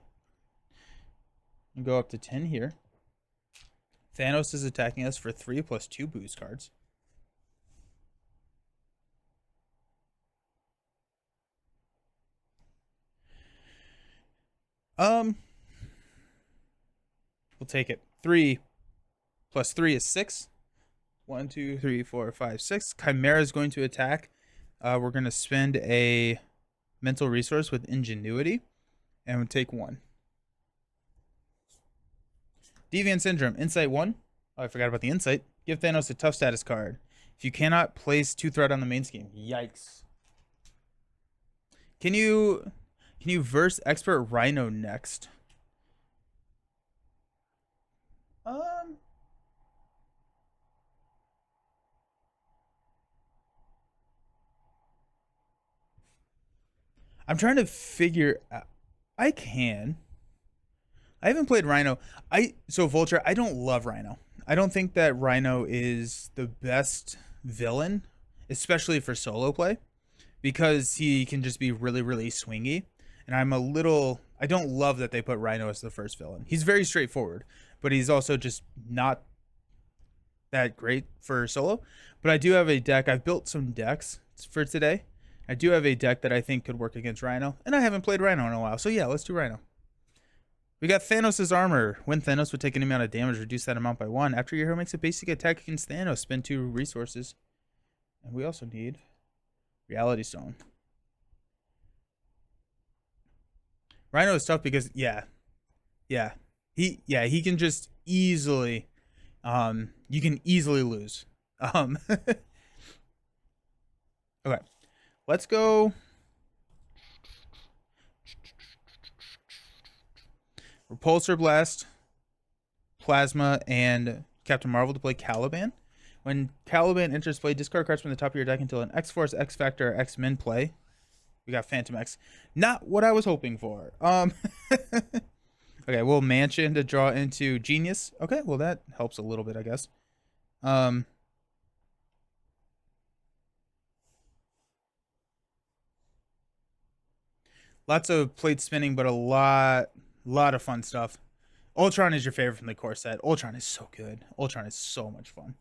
And go up to 10 here. Thanos is attacking us for 3 plus 2 boost cards. We'll take it. 3 plus 3 is 6. 1, 2, 3, 4, 5, 6. Chimera is going to attack. We're going to spend a mental resource with Ingenuity. And we'll take 1. Deviant Syndrome. Insight 1. Oh, I forgot about the Insight. Give Thanos a tough status card. If you cannot place 2 threat on the main scheme. Yikes. Can you verse Expert Rhino next? I'm trying to figure out. I can. I haven't played Rhino. So Vulture, I don't love Rhino. I don't think that Rhino is the best villain, especially for solo play, because he can just be really, really swingy. And I don't love that they put Rhino as the first villain. He's very straightforward, but he's also just not that great for solo. But I do have a deck. I've built some decks for today. I do have a deck that I think could work against Rhino, and I haven't played Rhino in a while. So yeah, let's do Rhino. We got Thanos' armor. When Thanos would take any amount of damage, reduce that amount by 1. After your hero makes a basic attack against Thanos, spend 2 resources. And we also need Reality Stone. Rhino is tough because he can just easily you can easily lose. Okay. Let's go. Repulsor Blast. Plasma and Captain Marvel to play Caliban. When Caliban enters play, discard cards from the top of your deck until an X-Force, X-Factor, or X-Men play. We got Phantom X. Not what I was hoping for. Okay, we'll Mansion to draw into Genius. Okay, well that helps a little bit, I guess. Lots of plate spinning, but a lot of fun stuff. Ultron is your favorite from the core set. Ultron is so good. Ultron is so much fun.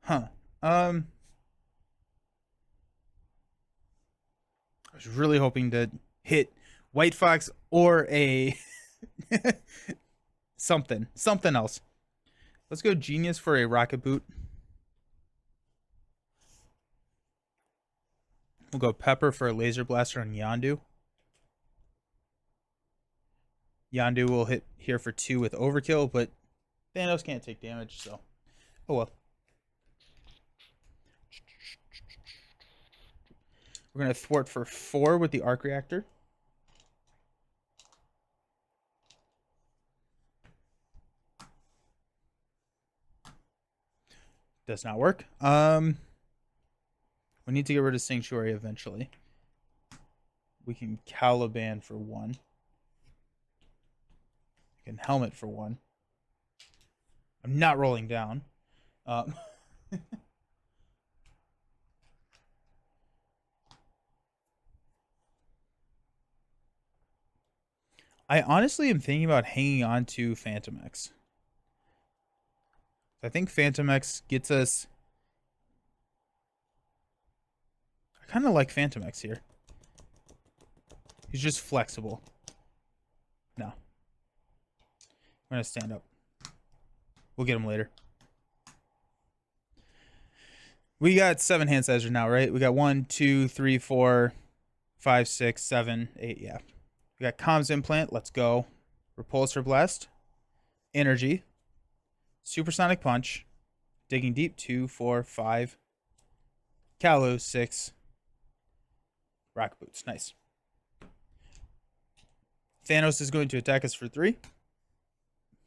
Huh. I was really hoping to hit White Fox or a something else. Let's go Genius for a Rocket Boot. We'll go Pepper for a Laser Blaster on Yondu. Yondu will hit here for 2 with Overkill, but Thanos can't take damage, so oh well. We're going to thwart for 4 with the Arc Reactor. Does not work. We need to get rid of Sanctuary eventually. We can Caliban for 1. We can Helmet for 1. I'm not rolling down. I honestly am thinking about hanging on to Phantom X. I think Phantom X gets us... I kind of like Phantom X here. He's just flexible. No. I'm going to stand up. We'll get him later. We got 7 hand sizers now, right? We got 1, 2, 3, 4, 5, 6, 7, 8. Yeah. We got Comms Implant. Let's go. Repulsor Blast. Energy. Supersonic Punch. Digging Deep. 2, 4, 5. Kalu. 6. Rocket Boots. Nice. Thanos is going to attack us for 3.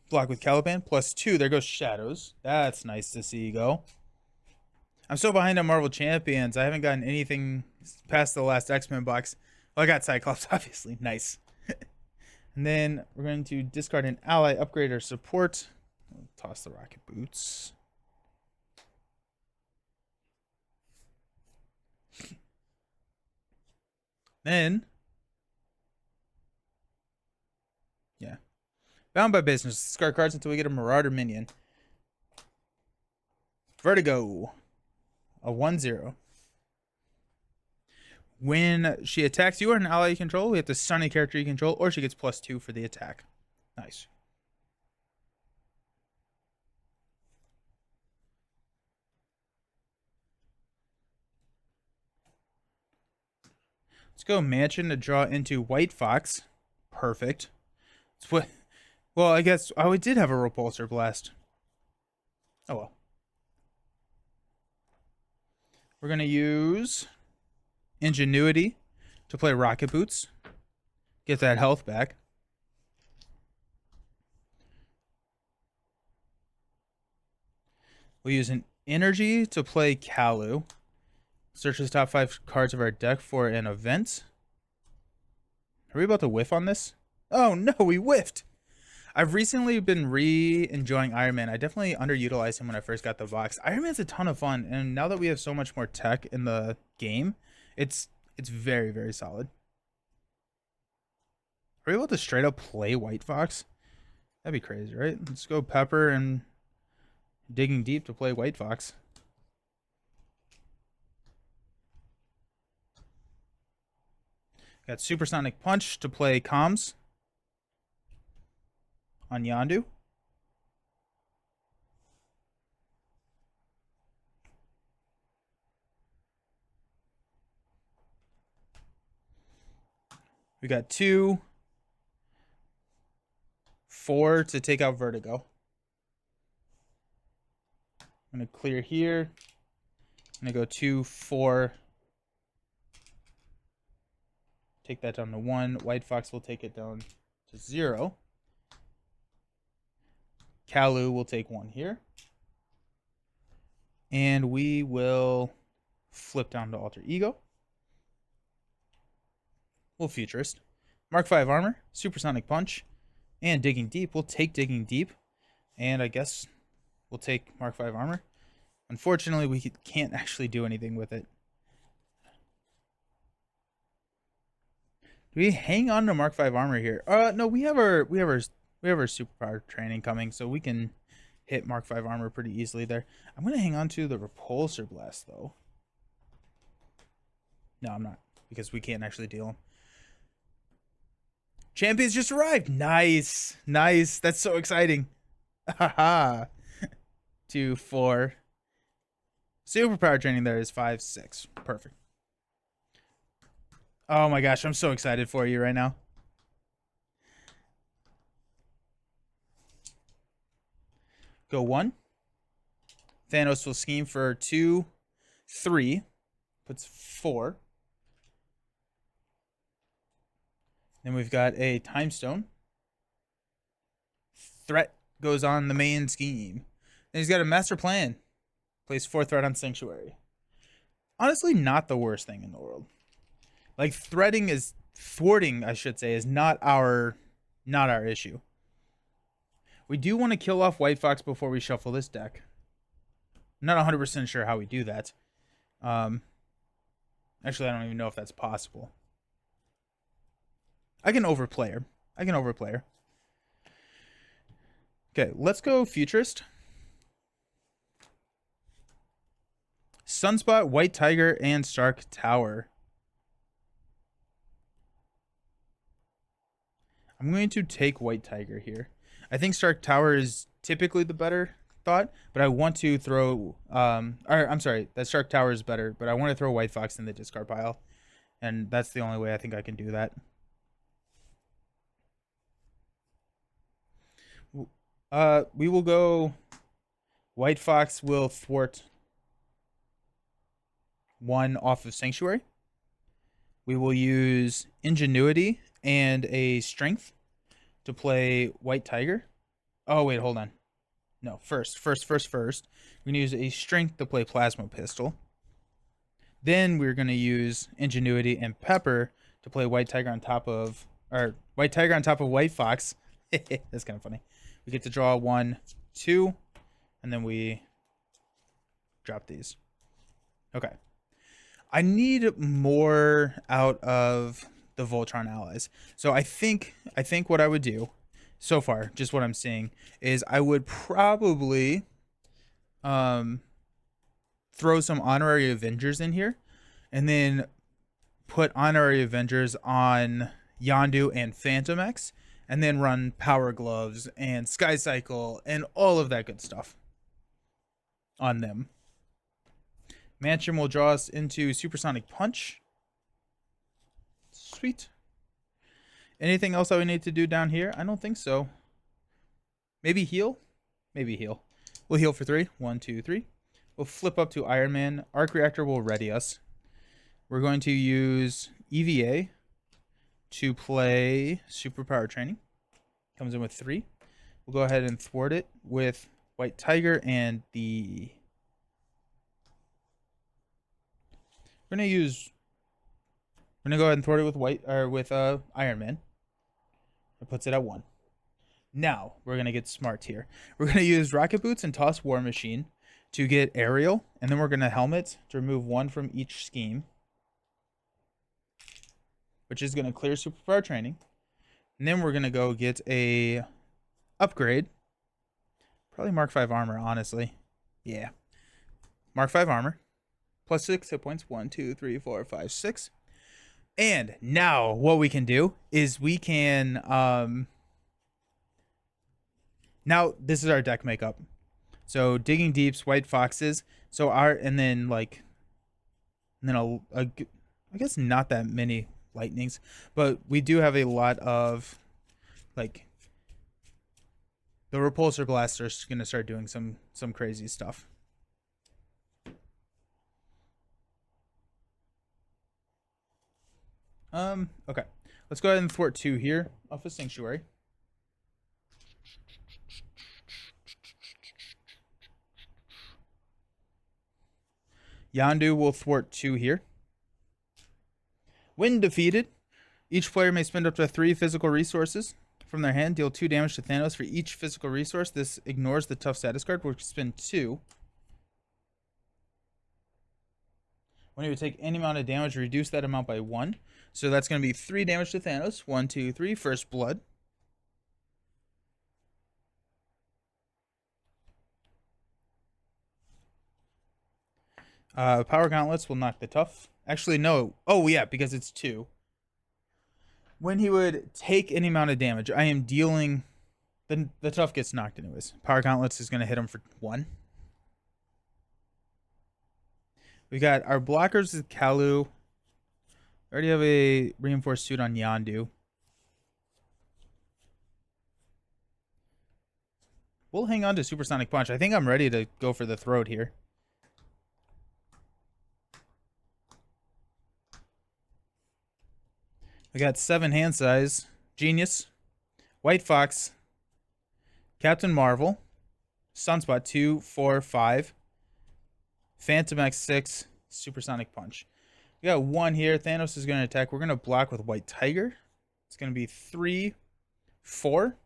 Block with Caliban. +2. There goes Shadows. That's nice to see you go. I'm so behind on Marvel Champions. I haven't gotten anything past the last X-Men box. Well, I got Cyclops, obviously. Nice. And then we're going to discard an ally, upgrade our support. We'll toss the Rocket Boots. Then, yeah. Bound by Business. Discard cards until we get a Marauder minion. Vertigo. A 1/0. When she attacks you or an ally you control, we have to stun a character you control, or she gets +2 for the attack. Nice. Let's go Mansion to draw into White Fox. Perfect. It's what? Well, I guess we did have a Repulsor Blast. Oh well. We're gonna use Ingenuity to play Rocket Boots. Get that health back. We'll use an Energy to play Kalu. Search the top 5 cards of our deck for an event. Are we about to whiff on this? Oh no, we whiffed! I've recently been enjoying Iron Man. I definitely underutilized him when I first got the box. Iron Man's a ton of fun, and now that we have so much more tech in the game, it's very, very solid. Are we able to straight up play White Fox? That'd be crazy, right? Let's go Pepper and Digging Deep to play White Fox. Got Supersonic Punch to play Comms on Yondu. We got 2, 4 to take out Vertigo. I'm going to clear here. I'm going to go 2, 4. Take that down to 1. White Fox will take it down to 0. Kalu will take 1 here. And we will flip down to Alter Ego. We'll Futurist. Mark 5 armor, Supersonic Punch, and Digging Deep. We'll take Digging Deep. And I guess we'll take Mark 5 armor. Unfortunately, we can't actually do anything with it. Do we hang on to Mark 5 armor here? No, we have our superpower training coming, so we can hit Mark 5 armor pretty easily there. I'm gonna hang on to the Repulsor Blast though. No, I'm not, because we can't actually deal him. Champions just arrived. Nice, nice. That's so exciting. Haha. 2, 4. Superpower training there is 5, 6. Perfect. Oh my gosh, I'm so excited for you right now. Go 1. Thanos will scheme for 2, 3. Puts 4. Then we've got a Time Stone. Threat goes on the main scheme. Then he's got a Master Plan. Plays 4 threat on Sanctuary. Honestly, not the worst thing in the world. Like, thwarting, I should say, is not our issue. We do want to kill off White Fox before we shuffle this deck. I'm not 100% sure how we do that. Actually, I don't even know if that's possible. I can overplay her. Okay, let's go Futurist. Sunspot, White Tiger, and Stark Tower. I'm going to take White Tiger here. I think Stark Tower is typically the better thought, but I want to throw... I'm sorry, that Stark Tower is better, but I want to throw White Fox in the discard pile. And that's the only way I think I can do that. We will go... White Fox will thwart 1 off of Sanctuary. We will use Ingenuity and a Strength to play White Tiger. Oh, wait, hold on. No, first. We're going to use a Strength to play Plasma Pistol. Then we're going to use Ingenuity and Pepper to play White Tiger on top of... Or White Tiger on top of White Fox. That's kind of funny. We get to draw 1, 2, and then we drop these. Okay. I need more out of the Voltron allies. So I think what I would do so far, just what I'm seeing, is I would probably throw some honorary Avengers in here, and then put honorary Avengers on Yondu and Fantomex, and then run Power Gloves and Sky Cycle and all of that good stuff on them. Mansion will draw us into Supersonic Punch. Sweet. Anything else that we need to do down here? I don't think so. Maybe heal? Maybe heal. We'll heal for 3. 1, 2, 3. We'll flip up to Iron Man. Arc Reactor will ready us. We're going to use EVA to play Superpower Training. Comes in with 3. We'll go ahead and thwart it with White Tiger and the... We're going to go ahead and thwart it with Iron Man. It puts it at 1. Now, we're going to get smart here. We're going to use Rocket Boots and Toss War Machine to get Aerial, and then we're going to Helmet to remove 1 from each scheme, which is going to clear Superpower Training. And then we're going to go get a upgrade. Probably Mark 5 armor, honestly. Yeah. Mark 5 armor. Plus 6 hit points. 1, 2, 3, 4, 5, 6. And now what we can do is we can... now this is our deck makeup. So Digging Deeps, White Foxes. So I guess not that many Lightnings, but we do have a lot of, like, the Repulsor Blasters going to start doing some crazy stuff. Okay. Let's go ahead and thwart 2 here off of Sanctuary. Yondu will thwart 2 here. When defeated, each player may spend up to 3 physical resources from their hand. Deal 2 damage to Thanos for each physical resource. This ignores the tough status card, which spend 2. When he would take any amount of damage, reduce that amount by 1. So that's going to be 3 damage to Thanos. 1, 2, 3. First blood. Power gauntlets will knock the tough. Actually, no. Oh, yeah, because it's 2. When he would take any amount of damage, I am dealing... The tough gets knocked anyways. Power gauntlets is going to hit him for 1. We got our blockers is Kalu. We already have a reinforced suit on Yondu. We'll hang on to Supersonic Punch. I think I'm ready to go for the throat here. We got 7 hand size. Genius. White Fox. Captain Marvel. Sunspot 2, 4, 5. Phantom X 6. Supersonic Punch. We got 1 here. Thanos is going to attack. We're going to block with White Tiger. It's going to be 3, 4.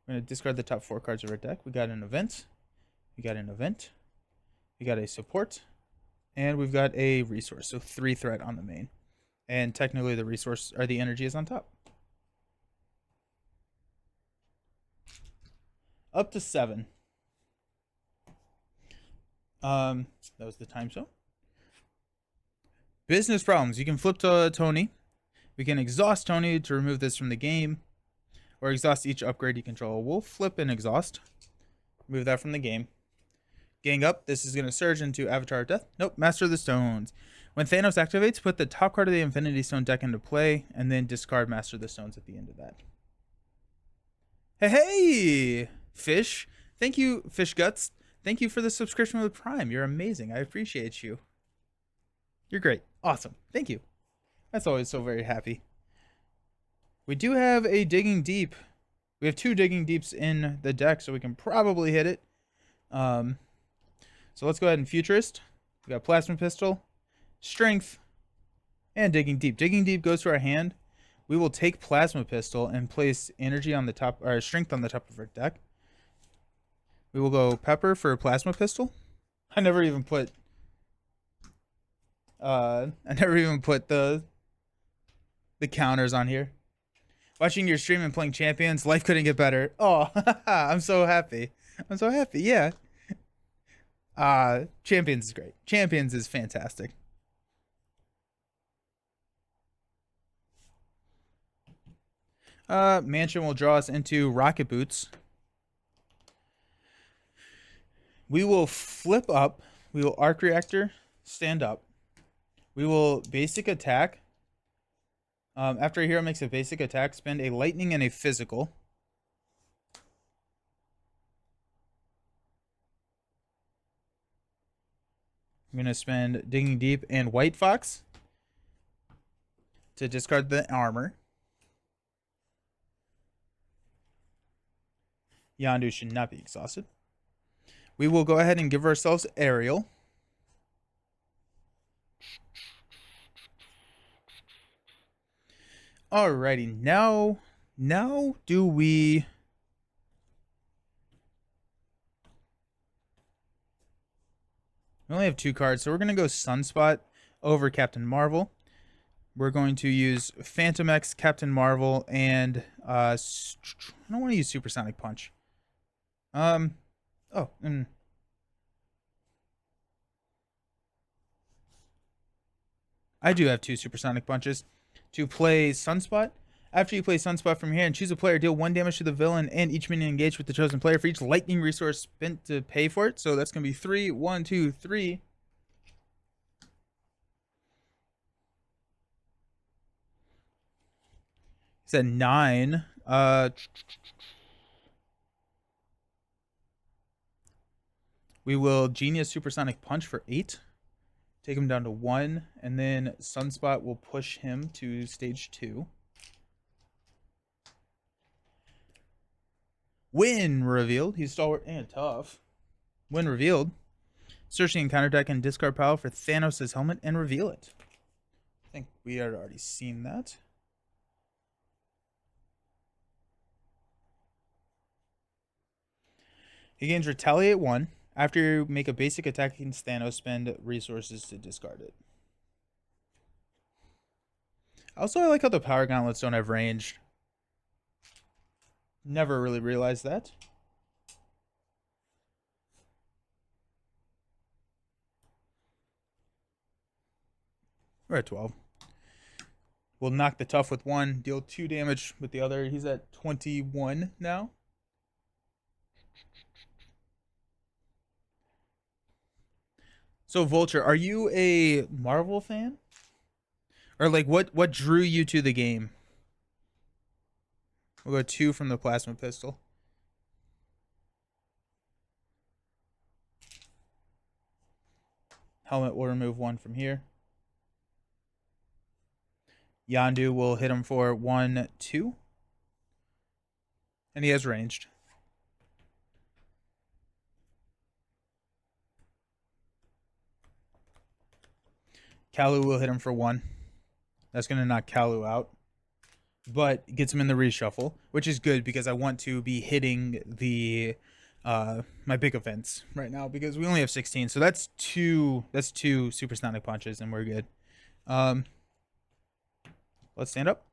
We're going to discard the top 4 cards of our deck. We got an event. We got an event. We got a support. And we've got a resource. So 3 threat on the main. And technically the resource, or the energy, is on top. Up to 7. That was the time zone. Business problems. You can flip to Tony. We can exhaust Tony to remove this from the game. Or exhaust each upgrade you control. We'll flip and exhaust. Remove that from the game. Gang up. This is going to surge into Avatar of Death. Nope. Master of the Stones. When Thanos activates, put the top card of the Infinity Stone deck into play, and then discard Master of the Stones at the end of that. Hey, Fish. Thank you, Fish Guts. Thank you for the subscription with Prime. You're amazing. I appreciate you. You're great. Awesome. Thank you. That's always so very happy. We do have a Digging Deep. We have 2 Digging Deeps in the deck, so we can probably hit it. So let's go ahead and Futurist. We got Plasma Pistol, Strength, and Digging Deep. Digging Deep goes to our hand. We will take Plasma Pistol and place energy on the top, or Strength on the top of our deck. We will go Pepper for Plasma Pistol. I never even put the counters on here. Watching your stream and playing Champions, life couldn't get better. Oh, I'm so happy. I'm so happy. Yeah. Champions is great. Champions is fantastic. Mansion will draw us into Rocket Boots. We will flip up. We will Arc Reactor, stand up. We will basic attack. After a hero makes a basic attack, spend a lightning and a physical. I'm going to spend Digging Deep and White Fox to discard the armor. Yondu should not be exhausted. We will go ahead and give ourselves Aerial. Alrighty, now do we... We only have 2 cards, so we're going to go Sunspot over Captain Marvel. We're going to use Phantom X, Captain Marvel, and I don't want to use Supersonic Punch. I do have 2 Supersonic Punches. To play Sunspot, after you play Sunspot from here and choose a player, deal 1 damage to the villain and each minion engaged with the chosen player for each lightning resource spent to pay for it. So that's going to be 3, 1, 2, 3. It's at 9. We will Genius Supersonic Punch for 8. take him down to 1, and then Sunspot will push him to stage 2. When revealed, he's stalwart and tough. When revealed, search the encounter deck and discard pile for Thanos' helmet and reveal it. I think we had already seen that. He gains Retaliate 1. After you make a basic attack against Thanos, spend resources to discard it. Also, I like how the Power Gauntlets don't have range. Never really realized that. We're at 12. We'll knock the tough with 1, deal 2 damage with the other. He's at 21 now. So Vulture, are you a Marvel fan? Or like what drew you to the game? We'll go 2 from the plasma pistol. Helmet will remove 1 from here. Yondu will hit him for 1, 2. And he has ranged. Kalu will hit him for 1. That's going to knock Kalu out. But gets him in the reshuffle, which is good because I want to be hitting the my big events right now because we only have 16. So that's two supersonic punches and we're good. Let's stand up.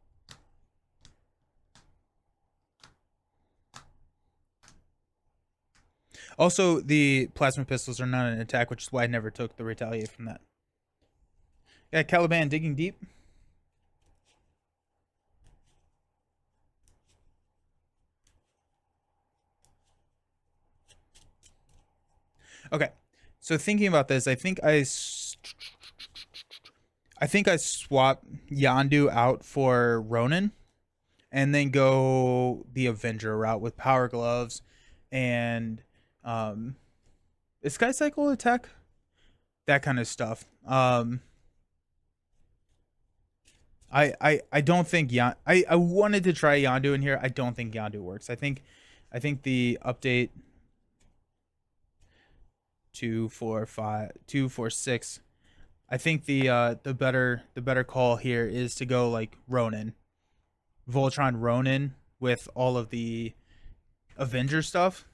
Also, the plasma pistols are not an attack, which is why I never took the retaliate from that. Yeah, Caliban digging deep. Okay, so thinking about this, I think I swap Yondu out for Ronan, and then go the Avenger route with Power Gloves, and is Sky Cycle attack? That kind of stuff. I don't think I wanted to try Yondu in here. I don't think Yondu works. I think the update 2, 4, 5, 2, 4, 6. I think the better call here is to go like Ronan, Voltron Ronan with all of the Avenger stuff.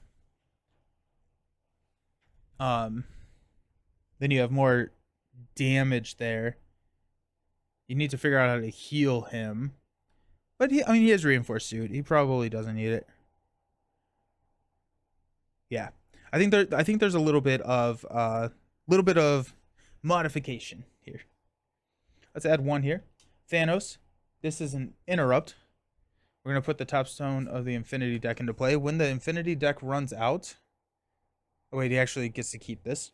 Then you have more damage there. You need to figure out how to heal him, but he has reinforced suit. He probably doesn't need it. Yeah. I think there's a little bit of modification here. Let's add 1 here. Thanos. This is an interrupt. We're gonna put the top stone of the Infinity deck into play. When the Infinity deck runs out, oh wait, he actually gets to keep this.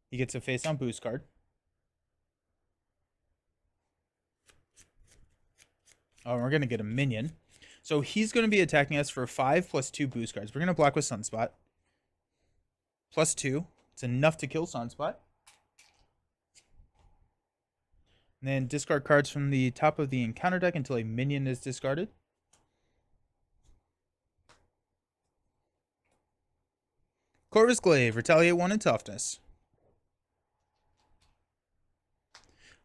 He gets a face-down boost card. Oh, we're gonna get a minion. So he's gonna be attacking us for 5 plus 2 boost cards. We're gonna block with Sunspot. Plus 2. It's enough to kill Sunspot. And then discard cards from the top of the encounter deck until a minion is discarded. Corvus Glaive, retaliate 1 in toughness.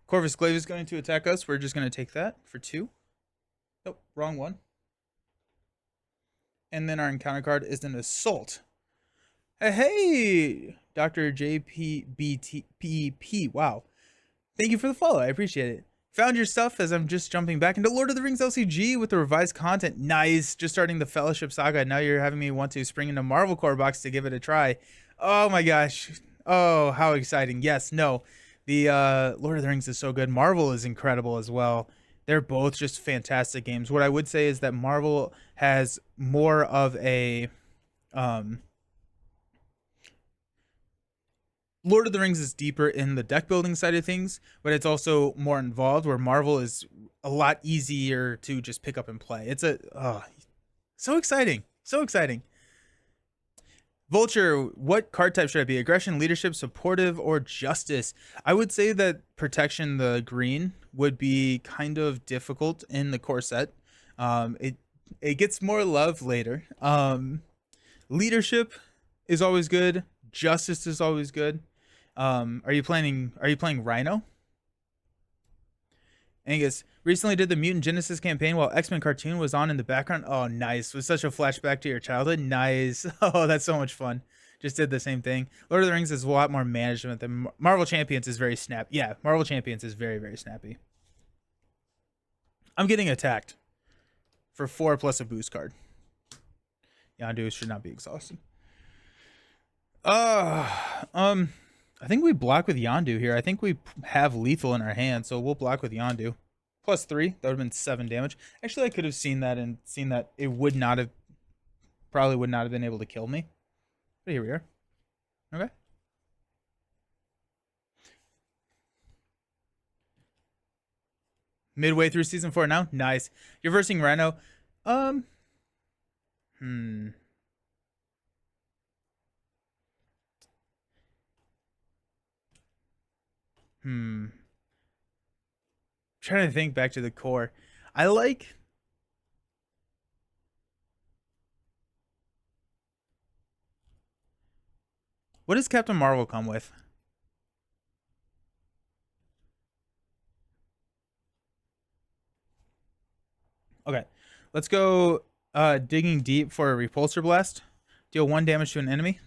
Corvus Glaive is going to attack us. We're just going to take that for 2. Nope, wrong one. And then our encounter card is an assault. Hey, Dr. JPBTPP. Wow. Thank you for the follow. I appreciate it. Found your stuff as I'm just jumping back into Lord of the Rings LCG with the revised content. Nice. Just starting the Fellowship Saga. Now you're having me want to spring into Marvel Core Box to give it a try. Oh my gosh. Oh, how exciting. Yes, no. The Lord of the Rings is so good. Marvel is incredible as well. They're both just fantastic games. What I would say is that Marvel has more of a Lord of the Rings is deeper in the deck building side of things, but it's also more involved, where Marvel is a lot easier to just pick up and play. It's so exciting. So exciting. Vulture, what card type should I be? Aggression, leadership, supportive, or justice? I would say that protection, the green, would be kind of difficult in the core set. It gets more love later. Leadership is always good. Justice is always good. Are you playing Rhino? Angus recently did the Mutant Genesis campaign while X-Men cartoon was on in the background. Oh, nice. Was such a flashback to your childhood. Nice. Oh, that's so much fun. Just did the same thing. Lord of the Rings is a lot more management than Marvel Champions is very snap. Yeah, Marvel Champions is very, very snappy. I'm getting attacked for 4 plus a boost card. Yondu should not be exhausted. I think we block with Yondu here. I think we have lethal in our hand, so we'll block with Yondu. +3, that would have been 7 damage. Actually, I could have seen that and seen that it probably would not have been able to kill me. But here we are. Okay. Midway through season 4 now. Nice. You're versing Rhino. Trying to think back to the core. I like. What does Captain Marvel come with? Okay, let's go digging deep for a repulsor blast. Deal 1 damage to an enemy.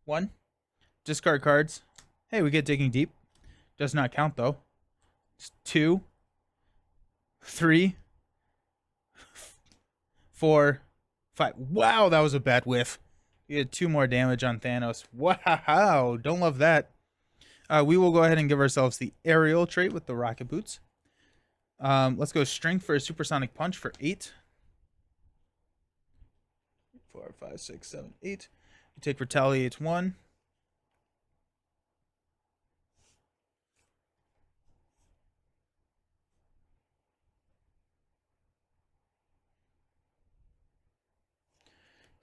1. Discard cards. Hey, we get digging deep. Does not count though. 2, 3, 4, 5. Wow, that was a bad whiff. We had 2 more damage on Thanos. Wow, don't love that. We will go ahead and give ourselves the aerial trait with the rocket boots. Let's go strength for a supersonic punch for 8. 4, 5, 6, 7, 8. We take retaliate 1.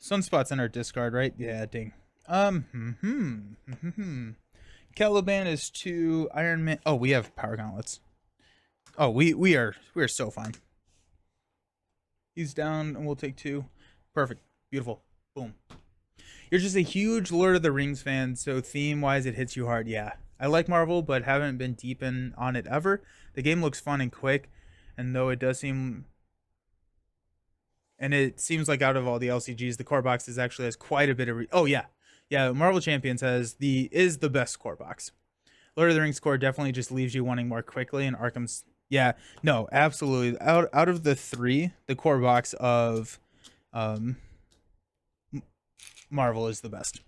Sunspot's in our discard, right? Yeah, ding. Caliban is 2. Iron Man. Oh, we have power gauntlets. Oh, we are so fine. He's down, and we'll take 2. Perfect. Beautiful. Boom. You're just a huge Lord of the Rings fan, so theme-wise, it hits you hard. Yeah, I like Marvel, but haven't been deep on it ever. The game looks fun and quick, and though it does seem... And it seems like out of all the LCGs, the core box actually has quite a bit of... Oh, yeah. Yeah, Marvel Champions is the best core box. Lord of the Rings core definitely just leaves you wanting more quickly, and Arkham's... Yeah, no, absolutely. Out of the 3, the core box of Marvel is the best.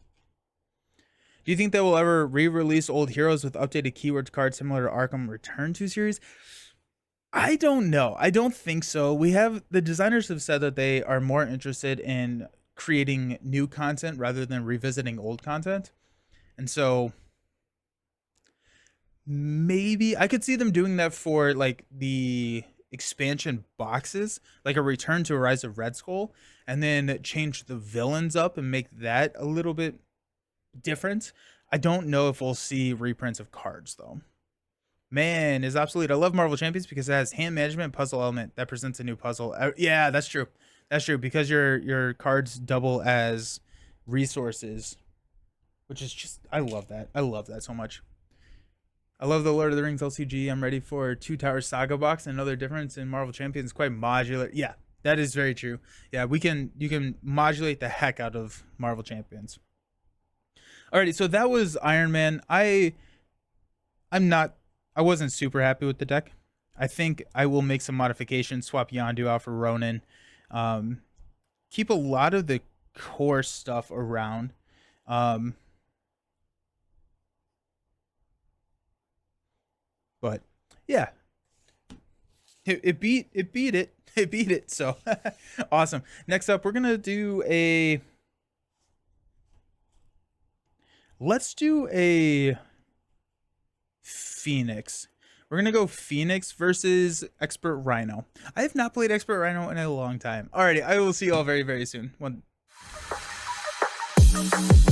Do you think they will ever re-release old heroes with updated keyword cards similar to Arkham Return 2 series? I don't know. I don't think so. The designers have said that they are more interested in creating new content rather than revisiting old content. And so maybe I could see them doing that for like the expansion boxes, like a Return to Rise of Red Skull, and then change the villains up and make that a little bit different. I don't know if we'll see reprints of cards though. Man, is obsolete. I love Marvel Champions because it has hand management puzzle element that presents a new puzzle. Yeah, that's true. That's true because your cards double as resources, which is just I love that. I love that so much. I love the Lord of the Rings LCG. I'm ready for 2 Tower Saga box. Another difference in Marvel Champions is quite modular. Yeah, that is very true. Yeah, you can modulate the heck out of Marvel Champions. Alrighty, so that was Iron Man. I wasn't super happy with the deck. I think I will make some modifications, swap Yondu out for Ronin. Keep a lot of the core stuff around. But yeah, it beat it. So awesome. Next up, we're gonna do let's do a Phoenix. We're gonna go Phoenix versus Expert Rhino. I have not played Expert Rhino in a long time. Alrighty, I will see you all very, very soon. Bye.